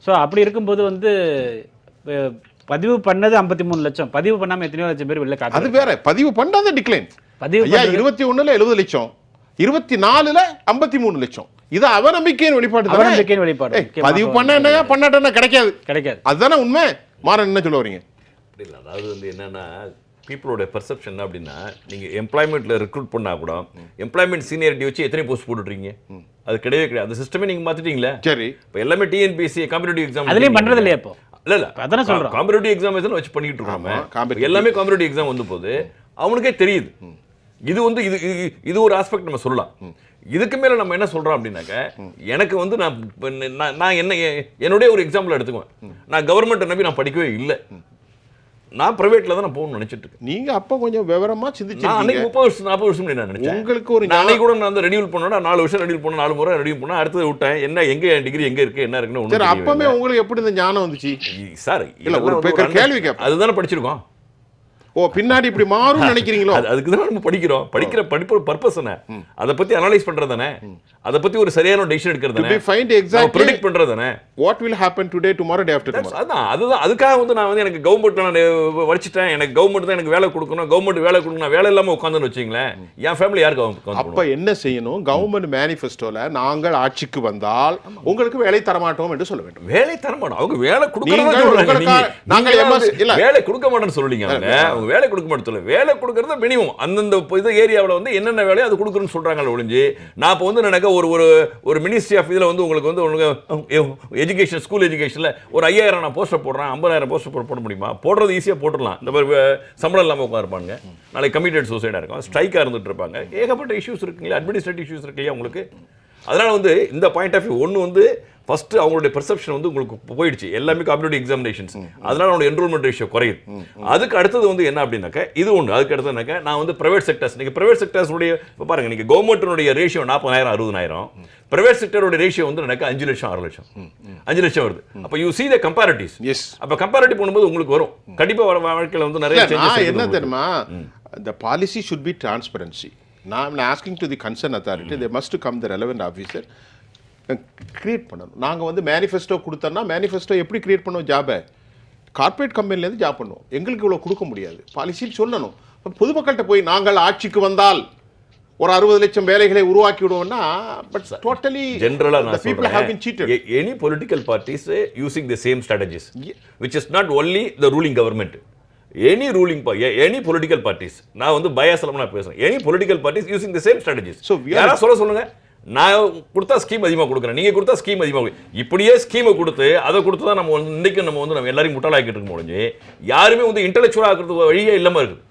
ஸோ அப்படி இருக்கும்போது வந்து பதிவு பண்ணது 53 லட்சம், பதிவு பண்ணாமல் எத்தனையோ லட்சம் பேர் வெளில காட்டு. அது வேற, பதிவு பண்ணாத டிக்ளைன். பதிவு 21 70 லட்சம், 24 53 லட்சம். இது அவநம்பிக்கையின் வெளிப்பாடு. அவநம்பிக்கையின் வெளிப்பாடு. பதிவு பண்ண என்ன பண்ணாட்டா கிடைக்காது. அதுதானே உண்மை. மாறன் என்ன சொல்ல வரீங்க? அப்படி இல்லை, அதாவது வந்து என்னன்னா பீப்புளோட பெர்செப்ஷன் என்ன அப்படின்னா, நீங்கள் எம்ப்ளாய்மெண்ட்டில் ரெக்ரூட் பண்ணால் கூட எம்ப்ளாய்மெண்ட் சீனியரிட்டி வச்சு எத்தனை போஸ்ட் போட்டுட்றீங்க? அது கிடையவே கிடையாது. அந்த சிஸ்டமே நீங்கள் மாற்றிட்டீங்களே. சரி, இப்போ எல்லாமே டிஎன்பிஎஸ்சி காம்படிட்டிவ் எக்ஸாம் அதுலேயும் பண்ணுறது இல்லையா இப்போ? இல்லை அதான சொல்கிறோம், காம்படிட்டிவ் எக்ஸாமினேஷன் வச்சு பண்ணிக்கிட்டு இருக்கோம். எல்லாமே காம்படிட்டிவ் எக்ஸாம் வந்து போது அவனுக்கே தெரியுது. இது வந்து இது ஒரு ஆஸ்பெக்ட் நம்ம சொல்லலாம். இதுக்கு மேலே நம்ம என்ன சொல்கிறோம் அப்படின்னாக்க, எனக்கு வந்து நான் என்னுடைய ஒரு எக்ஸாம்பிள் எடுத்துக்குவேன். நான் கவர்மெண்ட்டை நம்பி நான் படிக்கவே இல்லை. நான் பிரைவேட்ல தான் நான் போகணும்னு நினைச்சிட்டு இருக்கேன். நீங்க அப்ப கொஞ்சம் விவரமா சிந்திச்சு. நான் அன்னைக்கு 30 வருஷம் 40 வருஷம் நான் நினைச்சேன். உங்களுக்கு ஒரு அன்னைக்கு கூட நான் வந்து ரெடியூல் பண்ணா 4 வருஷம் ரெடியூல் பண்ண 4 முறை ரெடியூல் பண்ணா அடுத்து விட்டேன். என்ன எங்க டிகிரி எங்க இருக்கு என்ன இருக்குன்னு ஒண்ணு. சரி, அப்பவே உங்களுக்கு எப்படி இந்த ஞானம் வந்துச்சு சார்? இல்ல ஒரு கேள்வி கேட்பேன். அதுதானே படிச்சிருக்கோம். ஓ, பின்னாடி இப்படி மாறும் நினைக்கிறீங்களோ? அதுக்கு தான் நம்ம படிக்கிறோம். படிக்கிற படிப்பு பர்பஸ் என்ன? அதை பத்தி அனலைஸ் பண்றது தானே, அதை பத்தி ஒரு சரியான டெசிஷன் எடுக்கிறது தானே, ஃபைண்ட் எக்ஸாக்ட்லி ப்ரெடிக்ட் பண்றது தானே. What will happen today tomorrow day after tomorrow. அதுதான் அதுக்காக வந்து நான் வந்து எனக்கு கவர்மெண்ட் நான் வச்சிட்டேன், எனக்கு கவர்மெண்ட் தான் எனக்கு வேலை கொடுக்கணும், கவர்மெண்ட் வேலை கொடுக்கணும், வேலை இல்லாம உட்காந்துன்னு வச்சிங்களேன், என் ஃபேமிலி யாருக்கு? அப்ப என்ன செய்யணும்? கவர்மெண்ட் மேனிஃபெஸ்டோல நாங்கள் ஆட்சிக்கு வந்தால் உங்களுக்கு வேலை தரமாட்டோம் என்று சொல்ல வேண்டும். வேலை தரமாட்டோம். அவங்க வேலை கொடுக்கறதா நாங்கள் வேலை கொடுக்க மாட்டோம்னு சொல்றீங்க. அவங்க வேலை கொடுக்க மாட்டோம். வேலை கொடுக்கறது மினிமம் அந்தந்த இது ஏரியாவில் வந்து என்னென்ன வேலையோ அது கொடுக்குறேன்னு சொல்றாங்க ஒழிஞ்சு, நான் இப்போ வந்து எனக்கு ஒரு மினிஸ்ட்ரி ஆஃப் இதில் வந்து உங்களுக்கு வந்து எஜுகேஷன் ஸ்கூல் எஜுகேஷனில் ஒரு 5000 நான் போஸ்டர் போடுறேன், 50000 போஸ்டர் போட முடியுமா? போடுறது ஈஸியாக போட்டுடலாம். இந்த மாதிரி சம்பளம் இல்லாமல் உட்காருப்பாங்க, நாளைக்கு கமிட்டட் சூசைடாக இருக்கும், ஸ்ட்ரைக்காக இருந்துட்டு இருப்பாங்க, ஏகப்பட்ட இஷ்யூஸ் இருக்குங்களா, அட்மினிஸ்ட்ரேட்டிவ் இஷ்யூஸ் இருக்கு இல்லையா உங்களுக்கு. அதனால வந்து இந்த பாயிண்ட் ஆஃப் வியூ ஒன்று வந்து ஃபர்ஸ்ட் அவங்களுடைய பெர்செப்ஷன் வந்து உங்களுக்கு போயிடுச்சு. எல்லாமே காம்படிட்டிவ் எக்ஸாமினேஷன்ஸ், அதனால அவனோட என்ரோல்மெண்ட் ரேஷியோ குறையுது. அதுக்கு அடுத்தது வந்து என்ன அப்படின்னாக்க இது ஒன்று. அதுக்கு அடுத்ததுனாக்க நான் வந்து பிரைவேட் செக்டர்ஸ், நீங்கள் பிரைவேட் செக்டர்ஸுடைய இப்போ பாருங்க, நீங்கள் கவர்மெண்ட்டினுடைய ரேஷியோ 40,000 60,000, பிரைவேட் செக்டரோட ரேஷியோ வந்து எனக்கு 5 லட்சம் 6 லட்சம் 5 லட்சம் வருது. அப்போ you see the comparatives. Yes, அப்போ கம்பேரிட்டிவ் பண்ணும்போது உங்களுக்கு வரும் கண்டிப்பாக வாழ்க்கையில் வந்து நிறைய சேஞ்சஸ். என்ன தெரியுமா, the policy should be transparency. Now I'm asking to the concerned authority, they must come the relevant officer create பண்ணணும். நாங்கள் வந்து மேனிஃபெஸ்டோ கொடுத்தோன்னா மேனிஃபெஸ்டோ எப்படி கிரியேட் பண்ணுவோம்? ஜாபை கார்பரேட் கம்பெனிலேருந்து ஜாப் பண்ணுவோம். எங்களுக்கு இவ்வளோ கொடுக்க முடியாது, பாலிசின்னு சொல்லணும். பொதுமக்கள்கிட்ட போய் நாங்கள் ஆட்சிக்கு வந்தால் ஒரு 60 லட்சம் வேலைகளை உருவாக்கி விடுவோம்னா, பட் டோட்டலி ஜெனரலாக நான் people have been cheated. Any political parties using the same strategies, which is not only the ruling government. Any ruling any political parties, நான் வந்து பயாஸ்ல நான் பேசுறேன், any political parties using the same strategies. So யாரா சொல்லுங்க, நான் கொடுத்தா scheme அதிகமாக கொடுக்குறேன், நீங்கள் கொடுத்தா ஸ்கீம் அதிகமாக, இப்படியே ஸ்கீமை கொடுத்து அதை கொடுத்து தான் நம்ம இன்றைக்கு நம்ம எல்லாரையும் முட்டாளாக்கிட்டு இருக்க முடிஞ்சு, யாருமே வந்து இன்டெலெக்சுவல் ஆக்குறது வழியே இல்லாமல் இருக்குது.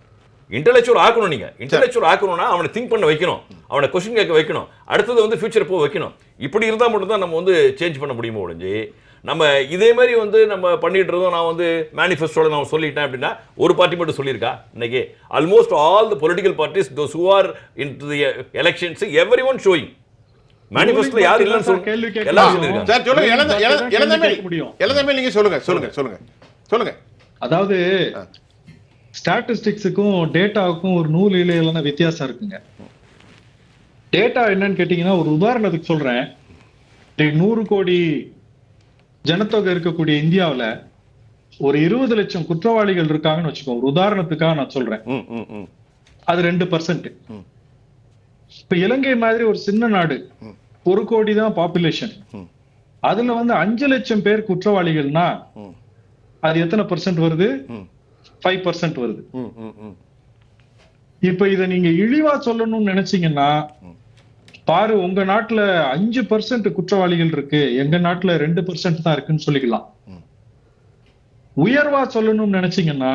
இன்டெலெக்சுவல் ஆக்கணும். நீங்கள் இன்டெலெக்சுவல் ஆக்கணும்னா அவனை திங்க் பண்ண வைக்கணும், அவனை கொஸ்டின் கேட்க வைக்கணும், அடுத்தது வந்து ஃபியூச்சர் போக வைக்கணும். இப்படி இருந்தால் மட்டும்தான் நம்ம வந்து சேஞ்ச் பண்ண முடியுமோ ஒழிஞ்சு, நம்ம இதே மாதிரி வந்து நம்ம பண்ணிட்டு இருந்தோம். நான் வந்து மேனிஃபெஸ்டோட நான் சொல்லிட்டேன் அப்படின்னா ஒரு பார்ட்டி மட்டும் சொல்லியிருக்கா? இன்னைக்கு almost all the political parties those who are into the elections, everyone showing மேனிஃபெஸ்டோல யார் இல்லன்னு சொல்லுங்க, எல்லாரும் சொல்லிருக்காங்க. சார் சொல்லுங்க, எல்லாமே நீங்க சொல்லுங்க. அதாவது ஸ்டாட்டிஸ்டிக்ஸுக்கும் டேட்டாவுக்கும் ஒரு நூல் இலையிலான வித்தியாசம் இருக்குங்க. டேட்டா என்னன்னு கேட்டீங்கன்னா, ஒரு உதாரணத்துக்கு சொல்றேன். 100 கோடி ஜனத்தொகை இருக்கக்கூடிய இந்தியாவில் ஒரு 20 லட்சம் குற்றவாளிகள் இருக்காங்கன்னு வச்சுக்கோங்க. ஒரு உதாரணத்துக்காக நான் சொல்றேன். அது 2%. இப்ப இலங்கை மாதிரி ஒரு சின்ன நாடு, 1 கோடி தான் பாப்புலேஷன், அதுல வந்து 5 லட்சம் பேர் குற்றவாளிகள்னா அது எத்தனை % வருது? 5% வருது. இப்ப இத நீங்க இழிவா சொல்லணும்னு நினைச்சீங்கன்னா பாரு, உங்க நாட்டுல 5% குற்றவாளிகள் இருக்கு, எங்க நாட்டுல 2% தான் இருக்குன்னு சொல்லிக்கலாம். உயர்வா சொல்லணும்னு நினைச்சீங்கன்னா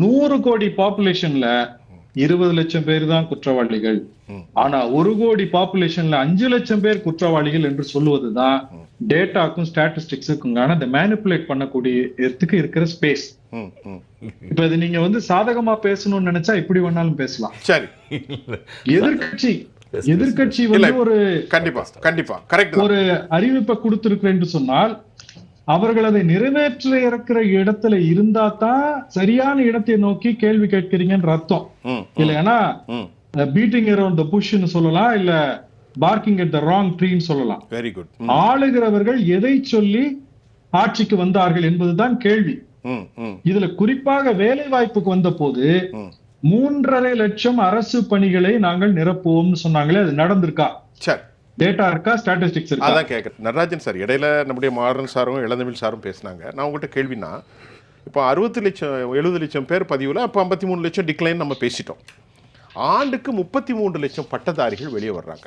100 கோடி பாப்புலேஷன்ல 20 லட்சம் பேர் தான் குற்றவாளிகள், ஆனா 1 கோடி பாப்புலேஷன்ல 5 லட்சம் பேர் குற்றவாளிகள் என்று சொல்லுவதுதான் டேட்டாக்கும் ஸ்டாட்டிஸ்டிக்ஸுக்குங்கான இந்த மேனிபுலேட் பண்ணக்கூடியதுக்கு இருக்கிற ஸ்பேஸ். இப்ப இது நீங்க வந்து சாதகமா பேசணும்னு நினைச்சா இப்படி வேணாலும் பேசலாம். சரி, எதிர்கட்சி வந்து ஒரு கண்டிப்பா கரெக்ட் ஒரு அறிவிப்பை கொடுத்திருக்கிறேன்னு சொன்னால் அவர்கள் அதை நிறைவேற்ற இருக்கிற இடத்துல இருந்தா தான் சரியான இடத்தை நோக்கி கேள்வி கேட்கிறீங்கன்ற அர்த்தம். இல்லைன்னா பீட்டிங் அரவுண்ட் தி புஷ்னு சொல்லலாம், இல்ல பார்க்கிங் அட் தி ராங் ட்ரீன்னு சொல்லலாம். Very good. ஆளுகிறவர்கள் எதை சொல்லி ஆட்சிக்கு வந்தார்கள் என்பதுதான் கேள்வி. இதுல குறிப்பாக வேலை வாய்ப்புக்கு வந்த போது 3.5 லட்சம் அரசு பணிகளை நாங்கள் நிரப்புவோம்னு சொன்னாங்களே, அது நடந்திருக்கா? டேட்டா இருக்கா, ஸ்டாட்டிஸ்டிக்ஸ் இருக்கா? அதான் கேட்குறேன் நடராஜன் சார். இடையில நம்முடைய மாறன் சாரும் இளந்தமிழ் சாரும் பேசினாங்க. நான் உங்கள்கிட்ட கேள்வினா, இப்போ 60 லட்சம் 70 லட்சம் பேர் பதிவில், அப்போ 53 லட்சம் டிக்ளைன் நம்ம பேசிட்டோம். ஆண்டுக்கு 33 லட்சம் பட்டதாரிகள் வெளியே வர்றாங்க.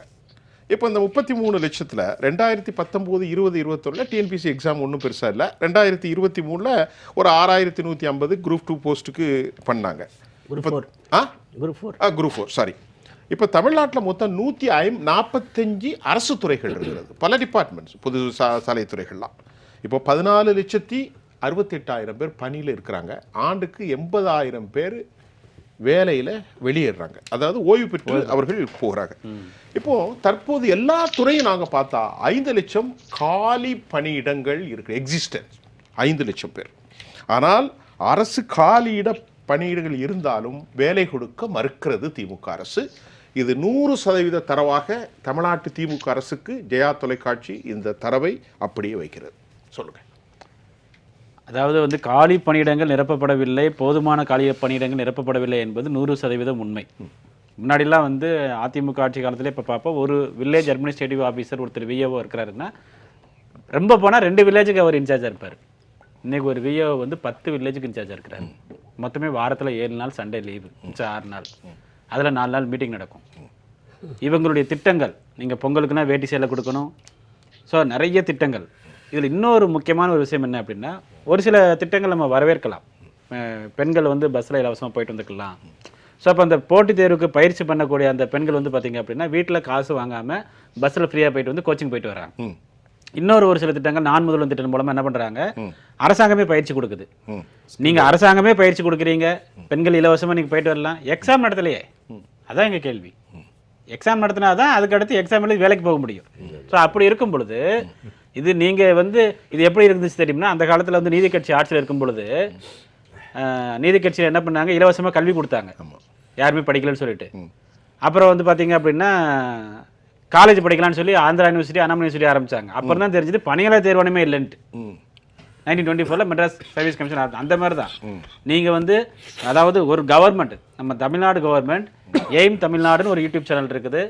இப்போ இந்த 33 லட்சத்தில் 2019, 20, 21 டிஎன்பிசி எக்ஸாம் ஒன்றும் பெருசாக இல்லை. 2023 ஒரு 6150 குரூப் 2 போஸ்ட்டுக்கு பண்ணாங்க. Group 4 sorry. இப்போ தமிழ்நாட்டில் மொத்தம் 145 அரசு துறைகள் இருக்கிறது, பல டிபார்ட்மெண்ட்ஸ், பொது சாலைத்துறைகள்லாம். இப்போ 14,68,000 பேர் பணியில் இருக்கிறாங்க. ஆண்டுக்கு 80,000 பேர் வேலையில் வெளியேறாங்க, அதாவது ஓய்வு பெற்று அவர்கள் போகிறாங்க. இப்போ தற்போது எல்லா துறையும் நாங்கள் பார்த்தா 5 லட்சம் காலி பணியிடங்கள் இருக்கு, எக்ஸிஸ்டன்ஸ் 5 லட்சம் பேர். ஆனால் அரசு காலியிட பணியிடங்கள் இருந்தாலும் வேலை கொடுக்க மறுக்கிறது திமுக அரசு. இது 100% தரவாக தமிழ்நாட்டு திமுக அரசுக்கு ஜெயா தொலைக்காட்சி இந்த தரவை அப்படியே வைக்கிறது. சொல்லுங்க. அதாவது வந்து காலி பணியிடங்கள் நிரப்பப்படவில்லை, போதுமான காலி பணியிடங்கள் நிரப்பப்படவில்லை என்பது 100% உண்மை. முன்னாடிலாம் வந்து அதிமுக ஆட்சி காலத்திலே இப்போ பார்ப்போம், ஒரு வில்லேஜ் அட்மினிஸ்ட்ரேட்டிவ் ஆஃபீஸர் ஒருத்தர் விஏஓ இருக்கிறாருன்னா ரொம்ப போனால் 2 வில்லேஜுக்கு அவர் இன்சார்ஜாக இருப்பார். இன்றைக்கி ஒரு விஏஓ வந்து 10 வில்லேஜுக்கு இன்சார்ஜாக இருக்கிறார். மொத்தமே வாரத்தில் 7 நாள், சண்டே லீவு, 6 நாள், அதில் 4 நாள் மீட்டிங் நடக்கும். இவங்களுடைய திட்டங்கள், நீங்கள் பொங்கலுக்குன்னா வேட்டி சேலை கொடுக்கணும், ஸோ நிறைய திட்டங்கள். இதில் இன்னொரு முக்கியமான ஒரு விஷயம் என்ன அப்படின்னா, ஒரு சில திட்டங்கள் நம்ம வரவேற்கலாம். பெண்கள் வந்து பஸ்ஸில் இலவசமாக போயிட்டு வந்துக்கலாம். ஸோ அப்போ அந்த போட்டித் தேர்வுக்கு பயிற்சி பண்ணக்கூடிய அந்த பெண்கள் வந்து பார்த்திங்க அப்படின்னா வீட்டில் காசு வாங்காமல் பஸ்ஸில் ஃப்ரீயாக போயிட்டு வந்து கோச்சிங் போயிட்டு வராங்க. இன்னொரு ஒரு சில திட்டங்கள் நான் முதல்வன் திட்டம் மூலமாக என்ன பண்ணுறாங்க, அரசாங்கமே பயிற்சி கொடுக்குது. நீங்கள் அரசாங்கமே பயிற்சி கொடுக்குறீங்க, பெண்கள் இலவசமாக நீங்கள் போயிட்டு வரலாம், எக்ஸாம் நடத்தலையே, அதான் எங்கள் கேள்வி. எக்ஸாம் நடத்தினா தான் அதுக்கு அடுத்து எக்ஸாம் எழுதி வேலைக்கு போக முடியும். ஸோ அப்படி இருக்கும் பொழுது இது நீங்கள் வந்து இது எப்படி இருந்துச்சு தெரியும்னா, அந்த காலத்தில் வந்து நீதி கட்சி ஆட்சியில் இருக்கும் பொழுது நீதி கட்சியில் என்ன பண்ணாங்க, இலவசமாக கல்வி கொடுத்தாங்க யாருமே படிக்கலன்னு சொல்லிட்டு. அப்புறம் வந்து பார்த்தீங்க அப்படின்னா காலேஜ் படிக்கலாம்னு சொல்லி ஆந்திரா யூனிவர்சிட்டி, அண்ணாமலை யூனிவர்சிட்டி ஆரம்பிச்சாங்க. அப்புறம் தான் தெரிஞ்சது பணியாளர் தேர்வானமே இல்லைன்ட்டு. 1924 மெட்ராஸ் சர்வீஸ் கமிஷன். அந்த மாதிரி தான் நீங்கள் வந்து, அதாவது ஒரு கவர்மெண்ட், நம்ம தமிழ்நாடு கவர்மெண்ட் எய்ம் தமிழ்நாடுன்னு ஒரு யூடியூப் சேனல் இருக்குது.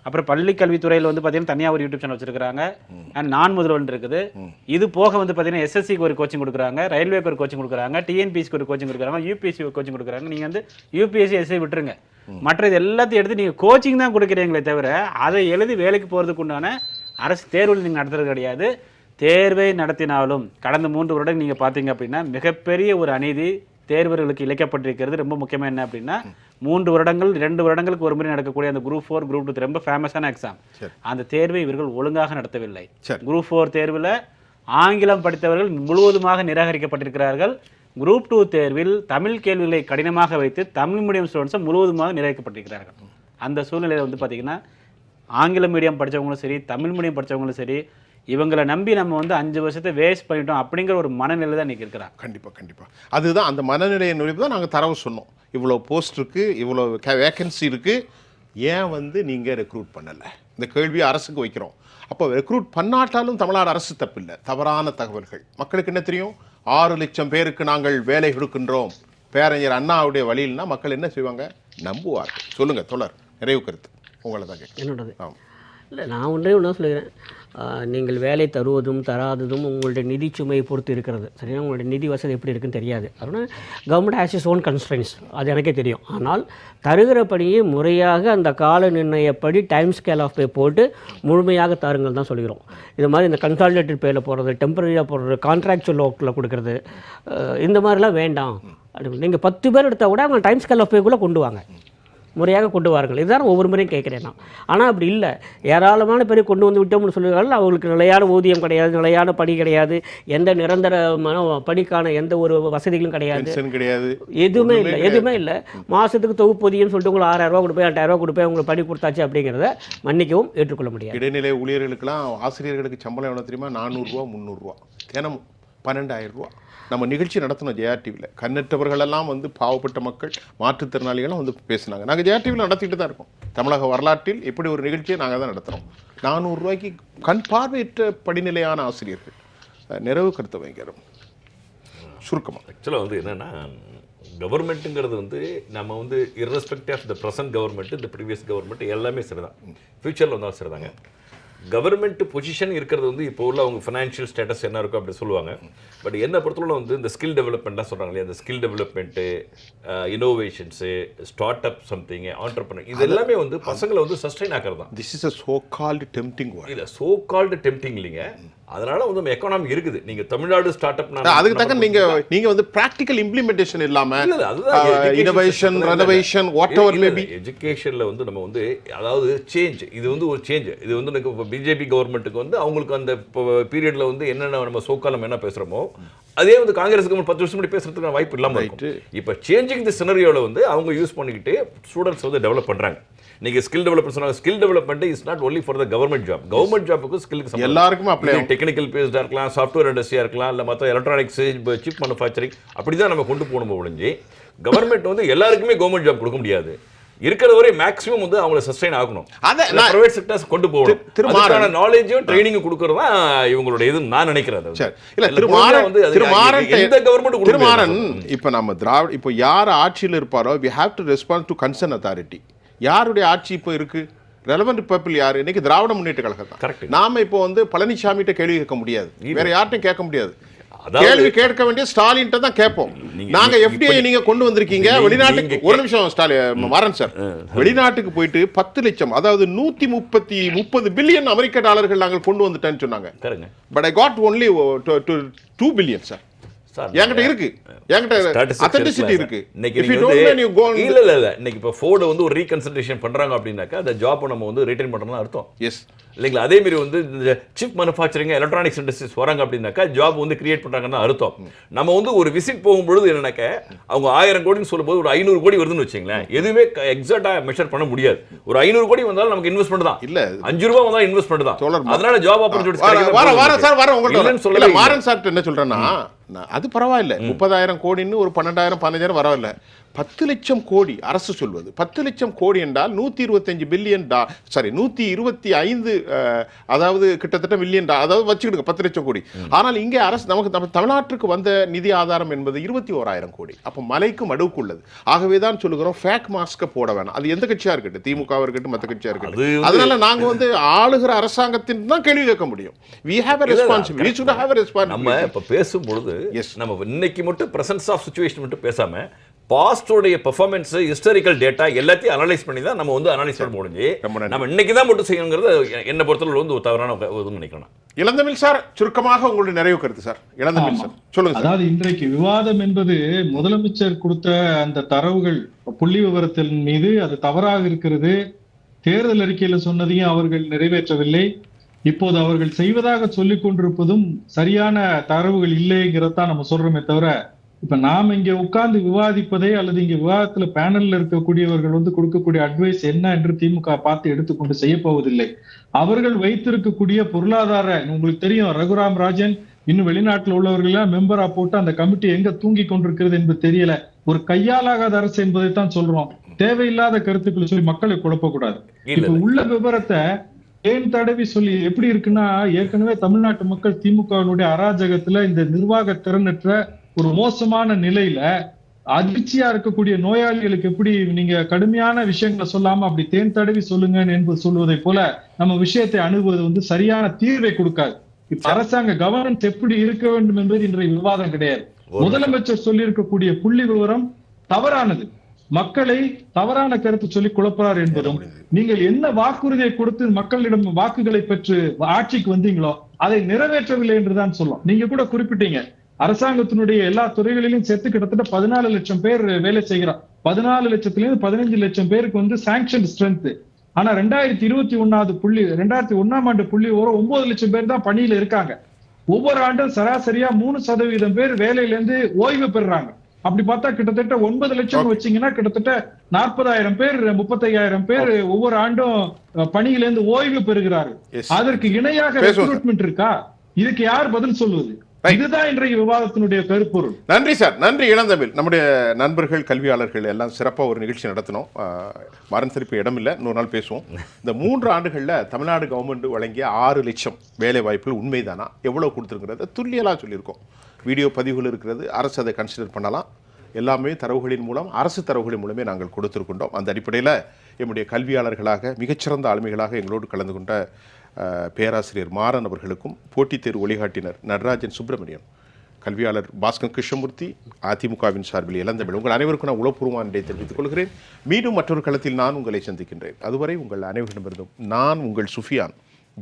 அப்புறம் பள்ளி கல்வித்துறையில் வந்து பார்த்தீங்கன்னா தனியாக ஒரு யூடியூப் சேனல் வச்சிருக்காங்க. அண்ட் நான் முதல்வன் இருக்குது. இது போக வந்து பார்த்தீங்கன்னா எஸ்எஸ்சிக்கு ஒரு கோச்சிங் கொடுக்குறாங்க, ரயில்வேக்கு ஒரு கோச்சிங் கொடுக்குறாங்க, டிஎன்பிஎஸ்சிக்கு ஒரு கோச்சிங் கொடுக்குறாங்க, யூபிஎஸ்சி ஒரு கோச்சிங் கொடுக்குறாங்க. நீங்கள் வந்து யூபிஎஸ்சி எஸ்ஐ விட்டுருங்க, மற்ற இது எல்லாத்தையும் எடுத்து நீங்கள் கோச்சிங் தான் கொடுக்குறீங்களே தவிர அதை எழுதி வேலைக்கு போகிறதுக்கு உண்டான அரசு தேர்வுகள் நீங்கள் நடத்துறது கிடையாது. தேர்வை நடத்தினாலும் கடந்த 3 வருடம் நீங்கள் பார்த்தீங்க அப்படின்னா மிகப்பெரிய ஒரு அநீதி தேர்வர்களுக்கு இழைக்கப்பட்டிருக்கிறது. ரொம்ப முக்கியமாக என்ன அப்படின்னா 3 வருடங்கள் 2 வருடங்களுக்கு ஒரு முறை நடக்கக்கூடிய அந்த குரூப் 4 குரூப் 2 ரொம்ப ஃபேமஸான எக்ஸாம், அந்த தேர்வை இவர்கள் ஒழுங்காக நடத்தவில்லை. குரூப் 4 தேர்வில் ஆங்கிலம் படித்தவர்கள் முழுவதுமாக நிராகரிக்கப்பட்டிருக்கிறார்கள். குரூப் 2 தேர்வில் தமிழ் கேள்விகளை கடினமாக வைத்து தமிழ் மீடியம் ஸ்டூடெண்ட்ஸை முழுவதுமாக நிராகரிக்கப்பட்டிருக்கிறார்கள். அந்த சூழ்நிலையில் வந்து பார்த்திங்கன்னா ஆங்கில மீடியம் படித்தவங்களும் சரி, தமிழ் மீடியம் படித்தவங்களும் சரி, இவங்களை நம்பி நம்ம வந்து 5 வருஷத்தை வேஸ்ட் பண்ணிட்டோம் அப்படிங்கிற ஒரு மனநிலை தான் இன்றைக்கி இருக்கிறாங்க. கண்டிப்பாக அதுதான் அந்த மனநிலையை நுழைவு தான் நாங்கள் தரவு சொன்னோம். இவ்வளோ போஸ்ட் இருக்குது, இவ்வளோ வேக்கன்சி இருக்குது, ஏன் வந்து நீங்கள் ரெக்ரூட் பண்ணலை, இந்த கேள்வியை அரசுக்கு வைக்கிறோம். அப்போ ரெக்ரூட் பண்ணாட்டாலும் தமிழ்நாடு அரசு தப்பில்லை. தவறான தகவல்கள் மக்களுக்கு என்ன தெரியும், 6 லட்சம் பேருக்கு நாங்கள் வேலை கொடுக்கின்றோம் பேரறிஞர் அண்ணாவுடைய வழியில்னா மக்கள் என்ன செய்வாங்க, நம்புவார்கள். சொல்லுங்கள் தொடர், நிறைவு கருத்து உங்களை தான் கேட்க. என்னோடது இல்லை, நான் ஒன்றே ஒன்று சொல்லுகிறேன். நீங்கள் வேலை தருவதும் தராததும் உங்களுடைய நிதி சுமையை பொறுத்து இருக்கிறது. சரியா, உங்களுடைய நிதி வசதி எப்படி இருக்குன்னு தெரியாது. அதனால் government has is own constrains, அது எனக்கே தெரியும். ஆனால் தருகிற பணியை முறையாக அந்த கால நிர்ணயப்படி டைம் ஸ்கேல் ஆஃப் பே போட்டு முழுமையாக தாருங்கள் தான் சொல்கிறோம். இது மாதிரி இந்த கன்சாலிடேட்டட் பேயில் போடுறது, டெம்பரரியாக போடுறது, கான்ட்ராக்சுவல் ஒர்க்கில் கொடுக்குறது, இந்த மாதிரிலாம் வேண்டாம். நீங்கள் 10 பேர் எடுத்தால் கூட அவங்க டைம் ஸ்கேல் ஆஃப் பேக்குள்ளே கொண்டு வாங்க, முறையாக கொண்டு வாருங்கள். இதுதான் ஒவ்வொரு முறையும் கேட்குறேன் நான். ஆனால் அப்படி இல்லை, ஏராளமான பேரை கொண்டு வந்து விட்டோம்னு சொல்லுவார்கள். அவங்களுக்கு நிலையான ஊதியம் கிடையாது, நிலையான பணி கிடையாது, எந்த நிரந்தரமான பணிக்கான எந்த ஒரு வசதிகளும் கிடையாது, எதுவுமே இல்லை. மாதத்துக்கு தொகுப்பூதியம்னு சொல்லிட்டு உங்களுக்கு 6,000 ரூபா கொடுப்பேன், 8,000 ரூபா கொடுப்பேன், உங்களுக்கு பணி கொடுத்தாச்சு அப்படிங்கிறத மன்னிக்கவும் ஏற்றுக்கொள்ள முடியாது. இடைநிலை ஊழியர்களுக்கெல்லாம் ஆசிரியர்களுக்கு சம்பளம் எவ்வளோ தெரியுமா, 400 ரூபா 300 ரூபா, தினமும் 12,000 ரூபா. நம்ம நிகழ்ச்சி நடத்தினோம் ஜெயா டிவியில். கண்ணற்றவர்களெல்லாம் வந்து பாவப்பட்ட மக்கள், மாற்றுத்திறனாளிகளும் வந்து பேசினாங்க. நாங்கள் ஜெயா டிவியில் நடத்திக்கிட்டு தான் இருக்கோம். தமிழக வரலாற்றில் இப்படி ஒரு நிகழ்ச்சியை நாங்கள் தான் நடத்துகிறோம். 400 ரூபாய்க்கு கண் பார்வையற்ற படிநிலையான ஆசிரியர்கள். நிறைவு கருத்தை வைக்கிறோம் சுருக்கமாக. ஆக்சுவலாக வந்து என்னென்னா, கவர்மெண்ட்டுங்கிறது வந்து நம்ம வந்து irrespective of the present government, இந்த ப்ரீவியஸ் கவர்மெண்ட் எல்லாமே சரிதான், ஃப்யூச்சரில் வந்தாலும் சரிதாங்க. கவர்மெண்ட் பொசிஷன் இருக்கிறது வந்து இப்போ உள்ள அவங்க ஃபினான்ஷியல் ஸ்டேட்டஸ் என்ன இருக்கும் அப்படி சொல்லுவாங்க. பட் என்ன பொறுத்தவரை வந்து இந்த ஸ்கில் டெவலப்மெண்ட்லாம் சொல்கிறாங்க இல்லையா, இந்த skill development, innovations, start up something, entrepreneur, இது எல்லாமே வந்து பசங்களை வந்து சஸ்டைன் ஆக்கிறது தான். This is a so called tempting word. இல்லை, சோ கால்டு டெம்ப்டிங் இல்லைங்க. அதனால வந்து நம்ம எக்கானமி இருக்குது. நீங்க தமிழ்நாடு ஸ்டார்ட் அப் அதுக்கு தக்க நீங்க வந்து பிராக்டிகல் இம்ப்ளிமெண்டேஷன் இல்லாம innovation, renovation, whatever may be, எஜுகேஷன்ல வந்து நம்ம வந்து அதாவது சேஞ்ச், இது வந்து ஒரு சேஞ்ச். இது வந்து பிஜேபி கவர்மெண்ட்டுக்கு வந்து அவங்களுக்கு அந்த பீரியட்ல வந்து என்னென்ன நம்ம சோக்காலம் என்ன பேசுறோமோ அதே வந்து காங்கிரஸ் கவர்மெண்ட் 10 வருஷம் முன்னாடி பேசுறதுக்கு வாய்ப்பு இல்லாம இருக்கு. இப்போ சேஞ்சிங் தி சினரியோல வந்து அவங்க யூஸ் பண்ணிக்கிட்டு ஸ்டூடெண்ட்ஸ் வந்து டெவலப் பண்றாங்க. நீங்க ஸ்கில் டெவலப்மெண்ட் சொன்னாங்க. Skill development is not only for the government job. Government ஜாப்புக்கு ஸ்கில்க்கு எல்லாருக்கும் அப்ளை ஆகும். டெக்னிக்கல் பேஸ்டா இருக்கலாம், சாஃப்ட்வேர் இண்டஸ்ட்ரியா இருக்கலாம், இல்ல மற்ற எலக்ட்ரானிக்ஸ், சிப் மேனுஃபேக்சரிங், அப்படிதான் நம்ம கொண்டு போகணும் ஒழிஞ்சு கவர்மெண்ட் வந்து எல்லாருக்குமே கவர்மெண்ட் ஜாப் கொடுக்க முடியாது. இருக்கிற வரை மேக்ஸிமம் வந்து அவங்கள சஸ்டைன் ஆகணும். அத பிரைவேட் செக்டர்ஸ் கொண்டு போகணும். அதுக்கான நாலேஜும் ட்ரைனிங்கும் கொடுக்கறது தான் இவங்களோட இது நான் நினைக்கிறேன். இல்ல திருமாறன் எந்த கவர்மெண்ட் திருமாறன் இப்ப நம்ம திராவிட இப்போ யார் ஆட்சியில் இருப்பாரோ we have to respond to concerned authority. யாருடைய ஆட்சி இப்போ இருக்கு, ரெலவெண்ட் பீப்பிள் யாரு? இன்னைக்கு திராவிட முன்னேற்ற கழகம் தான். நாம இப்போ வந்து பழனிசாமிகிட்ட கேள்வி கேட்க முடியாது, வேற யார்ட்டையும் கேட்க முடியாது. கேள்வி கேட்க வேண்டிய ஸ்டாலின் தான் கேட்போம். நாங்க எஃப்டிஐ நீங்க கொண்டு வந்திருக்கீங்க வெளிநாட்டுக்கு. ஒரு நிமிஷம் ஸ்டாலின் மாறன் சார், வெளிநாட்டுக்கு போயிட்டு 10 லட்சம் அதாவது 130 பில்லியன் அமெரிக்க டாலர்கள் நாங்கள் கொண்டு வந்துட்டேன்னு சொன்னாங்க. But I got only 2 billion sir. என்கிட்ட இருக்கு, என்கிட்ட அத்தென்டிசிட்டி இருக்கு. If you don't know you go. இல்ல இன்னைக்கு இப்ப ஃபோர்ட் வந்து ஒரு ரீகன்சிடரேஷன் பண்றாங்க அப்படினாக்கா அந்த ஜாப் நம்ம வந்து ரிட்டைன் பண்றோம்னு அர்த்தம். எஸ் இல்லைங்களா? அதே மாதிரி வந்து இந்த சிப் மேனுஃபேக்சரிங், எலக்ட்ரானிக்ஸ் இண்டஸ்ட்ரீஸ் வராங்க அப்படின்னாக்கா ஜாப் வந்து கிரியேட் பண்றாங்கன்னு அர்த்தம். நம்ம வந்து ஒரு விசிட் போகும்பொழுது என்னன்னாக்க அவங்க 1000 கோடின்னு சொல்லும்போது ஒரு 500 கோடி வருதுன்னு வச்சுங்களேன், எதுவுமே எக்ஸாக்டா மெஷர் பண்ண முடியாது. ஒரு 500 கோடி வந்தாலும் நமக்கு இன்வெஸ்ட்மெண்ட் தான். இல்ல 5 ரூபாய் வந்தாலும் இன்வெஸ்ட்மெண்ட் தான். அதனால ஜாப் ஆப்பர்ச்சுனிட்டிஸ் வர சார் வர உங்கள்ட்ட மாறன் சார் என்ன சொல்றேன்னா, அது பரவாயில்ல, 30,000 கோடின்னு ஒரு 12,000 15,000 வரவில்லை. 10 லட்சம் கோடி அரசு சொல்வது. 10 லட்சம் கோடி என்றால் 125 பில்லியன், சாரி 125, அதாவது கிட்டத்தட்ட மில்லியன், அதாவது வச்சுக்கிடுங்க 10 லட்சம் கோடி. ஆனால் இங்கே அரசு நமக்கு தமிழ்நாட்டுக்கு வந்த நிதி ஆதாரம் என்பது 21,000 கோடி. அப்போ மலைக்கும் அடுக்குள்ளது. ஆகவே தான் சொல்லுகிறோம் ஃபேக் மாஸ்க போட வேணாம். அது எந்த கட்சியா இருக்கட்டும், திமுக இருக்கட்டும், மற்ற கட்சியா இருக்கட்டும். அதனால நாங்க வந்து ஆளுகிற அரசாங்கத்தின் தான் கேள்வி கேட்க முடியும். we have a responsibility, we should have a responsibility. நம்ம இப்ப பேசும்பொழுது நம்ம இன்னைக்கு மட்டும் பிரசன்ஸ் ஆஃப் சிச்சுவேஷன் மட்டும் பேசாம பாஸ்டோடைய பெர்ஃபார்மன்ஸ், ஹிஸ்டாரிக்கல் டேட்டா எல்லாத்தையும் அனலைஸ் பண்ணி தான் நம்ம வந்து அனலைஸ் பண்ண முடிஞ்சு நம்ம இன்னைக்கு தான் மட்டும் செய்யணுங்கிறது என்ன பொறுத்தவரை வந்து ஒரு தவறான நினைக்கணும். இளந்தமிழ் சார், சுருக்கமாக உங்களுடைய நிறைவு கருத்து சார். இளந்தமிழ் சார் சொல்லுங்க. அதாவது இன்றைக்கு விவாதம் என்பது முதலமைச்சர் கொடுத்த அந்த தரவுகள் புள்ளி விவரத்தின் மீது அது தவறாக இருக்கிறது. தேர்தல் அறிக்கையில சொன்னதையும் அவர்கள் நிறைவேற்றவில்லை. இப்போது அவர்கள் செய்வதாக சொல்லிக் கொண்டிருப்பதும் சரியான தரவுகள் இல்லைங்கிறதான் நம்ம சொல்றோமே தவிர, இப்ப நாம இங்க உட்கார்ந்து விவாதிப்பதே அல்லது இங்க விவாதத்துல பேனல்ல இருக்கக்கூடியவர்கள் வந்து கொடுக்கக்கூடிய அட்வைஸ் என்ன என்று திமுக பார்த்து எடுத்துக்கொண்டு செய்ய போவதில்லை. அவர்கள் வைத்திருக்கக்கூடிய பொருளாதார, உங்களுக்கு தெரியும் ரகுராம் ராஜன் இன்னும் வெளிநாட்டுல உள்ளவர்கள் எல்லாம் மெம்பரா போட்டு அந்த கமிட்டி எங்க தூங்கி கொண்டிருக்கிறது என்பது தெரியல. ஒரு கையாலாகாத அரசு என்பதைத்தான் சொல்றோம். தேவையில்லாத கருத்துக்களை சொல்லி மக்களை குழப்பக்கூடாது. இப்ப உள்ள விவரத்தை ஏன் தடவி சொல்லி எப்படி இருக்குன்னா, ஏற்கனவே தமிழ்நாட்டு மக்கள் திமுகவினுடைய அராஜகத்துல இந்த நிர்வாக திறனற்ற ஒரு மோசமான நிலையில அதிர்ச்சியா இருக்கக்கூடிய நோயாளிகளுக்கு எப்படி நீங்க கடுமையான விஷயங்களை சொல்லாம அப்படி தேன் தடவி சொல்லுங்க என்பது சொல்வதை போல நம்ம விஷயத்தை அணுகுவது வந்து சரியான தீர்வை கொடுக்காது. இப்ப அரசாங்க கவர்னன்ஸ் எப்படி இருக்க வேண்டும் என்பது இன்றைய விவாதம் கிடையாது. முதலமைச்சர் சொல்லி இருக்கக்கூடிய புள்ளி விவரம் தவறானது. மக்களை தவறான கருத்து சொல்லி குழப்பறார் என்பதும், நீங்கள் என்ன வாக்குறுதியை கொடுத்து மக்களிடம் வாக்குகளை பெற்று ஆட்சிக்கு வந்தீங்களோ அதை நிறைவேற்றவில்லை என்றுதான் சொல்லும். நீங்க கூட குறிப்பிட்டீங்க அரசாங்கத்தினுடைய எல்லா துறைகளிலும் சேர்த்து கிட்டத்தட்ட 14 லட்சம் பேர் வேலை செய்கிறார். 14 லட்சத்திலிருந்து 15 லட்சம் பேருக்கு வந்து சாங்ஷன் ஸ்ட்ரென்த். ஆனா 2021 ஆண்டு புள்ளி 9 லட்சம் பேர் தான் பணியில இருக்காங்க. ஒவ்வொரு ஆண்டும் சராசரியா 3% பேர் வேலையில இருந்து ஓய்வு பெறுறாங்க. அப்படி பார்த்தா கிட்டத்தட்ட 9 லட்சம் வச்சீங்கன்னா கிட்டத்தட்ட 40,000 பேர் 35,000 பேர் ஒவ்வொரு ஆண்டும் பணியில இருந்து ஓய்வு பெறுகிறார்கள். அதற்கு இணையாக ரெக்ரூட்மெண்ட் இருக்கா? இதுக்கு யார் பதில் சொல்வது? இதுதான் இன்றைய விவாதத்தினுடைய கருப்பொருள். நன்றி சார், நன்றி இளந்தமிழ். நம்முடைய நண்பர்கள், கல்வியாளர்கள் எல்லாம் சிறப்பாக ஒரு நிகழ்ச்சி நடத்தினோம். மரண சிரிப்பு இடம் இல்லை, இன்னொரு நாள் பேசுவோம். இந்த 3 ஆண்டுகளில் தமிழ்நாடு கவர்மெண்ட் வழங்கிய 6 லட்சம் வேலை வாய்ப்புகள் உண்மைதானா, எவ்வளோ கொடுத்துருக்கிறது துல்லியலாக சொல்லியிருக்கோம். வீடியோ பதிவுகள் இருக்கிறது, அரசு அதை கன்சிடர் பண்ணலாம். எல்லாமே தரவுகளின் மூலம், அரசு தரவுகளின் மூலமே நாங்கள் கொடுத்திருக்கின்றோம். அந்த அடிப்படையில் எம்முடைய கல்வியாளர்களாக மிகச்சிறந்த ஆளுமைகளாக எங்களோடு கலந்து கொண்ட பேராசிரியர் மாறன் அவர்களுக்கும், போட்டித் தேர்வு வழிகாட்டினர் நடராஜன் சுப்பிரமணியன், கல்வியாளர் பாஸ்கர் கிருஷ்ணமூர்த்தி, அதிமுகவின் சார்பில் இளந்தமிழ், உங்கள் அனைவருக்கும் நான் உளப்பூர்வமான நன்றியை தெரிவித்துக் கொள்கிறேன். மீண்டும் மற்றொரு களத்தில் நான் உங்களை சந்திக்கின்றேன். அதுவரை உங்கள் அனைவரிடமிருந்தும் நான் உங்கள் சுஃபியான்.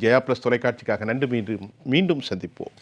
ஜெயா பிளஸ் தொலைக்காட்சிக்காக நன்றி. மீண்டும் சந்திப்போம்.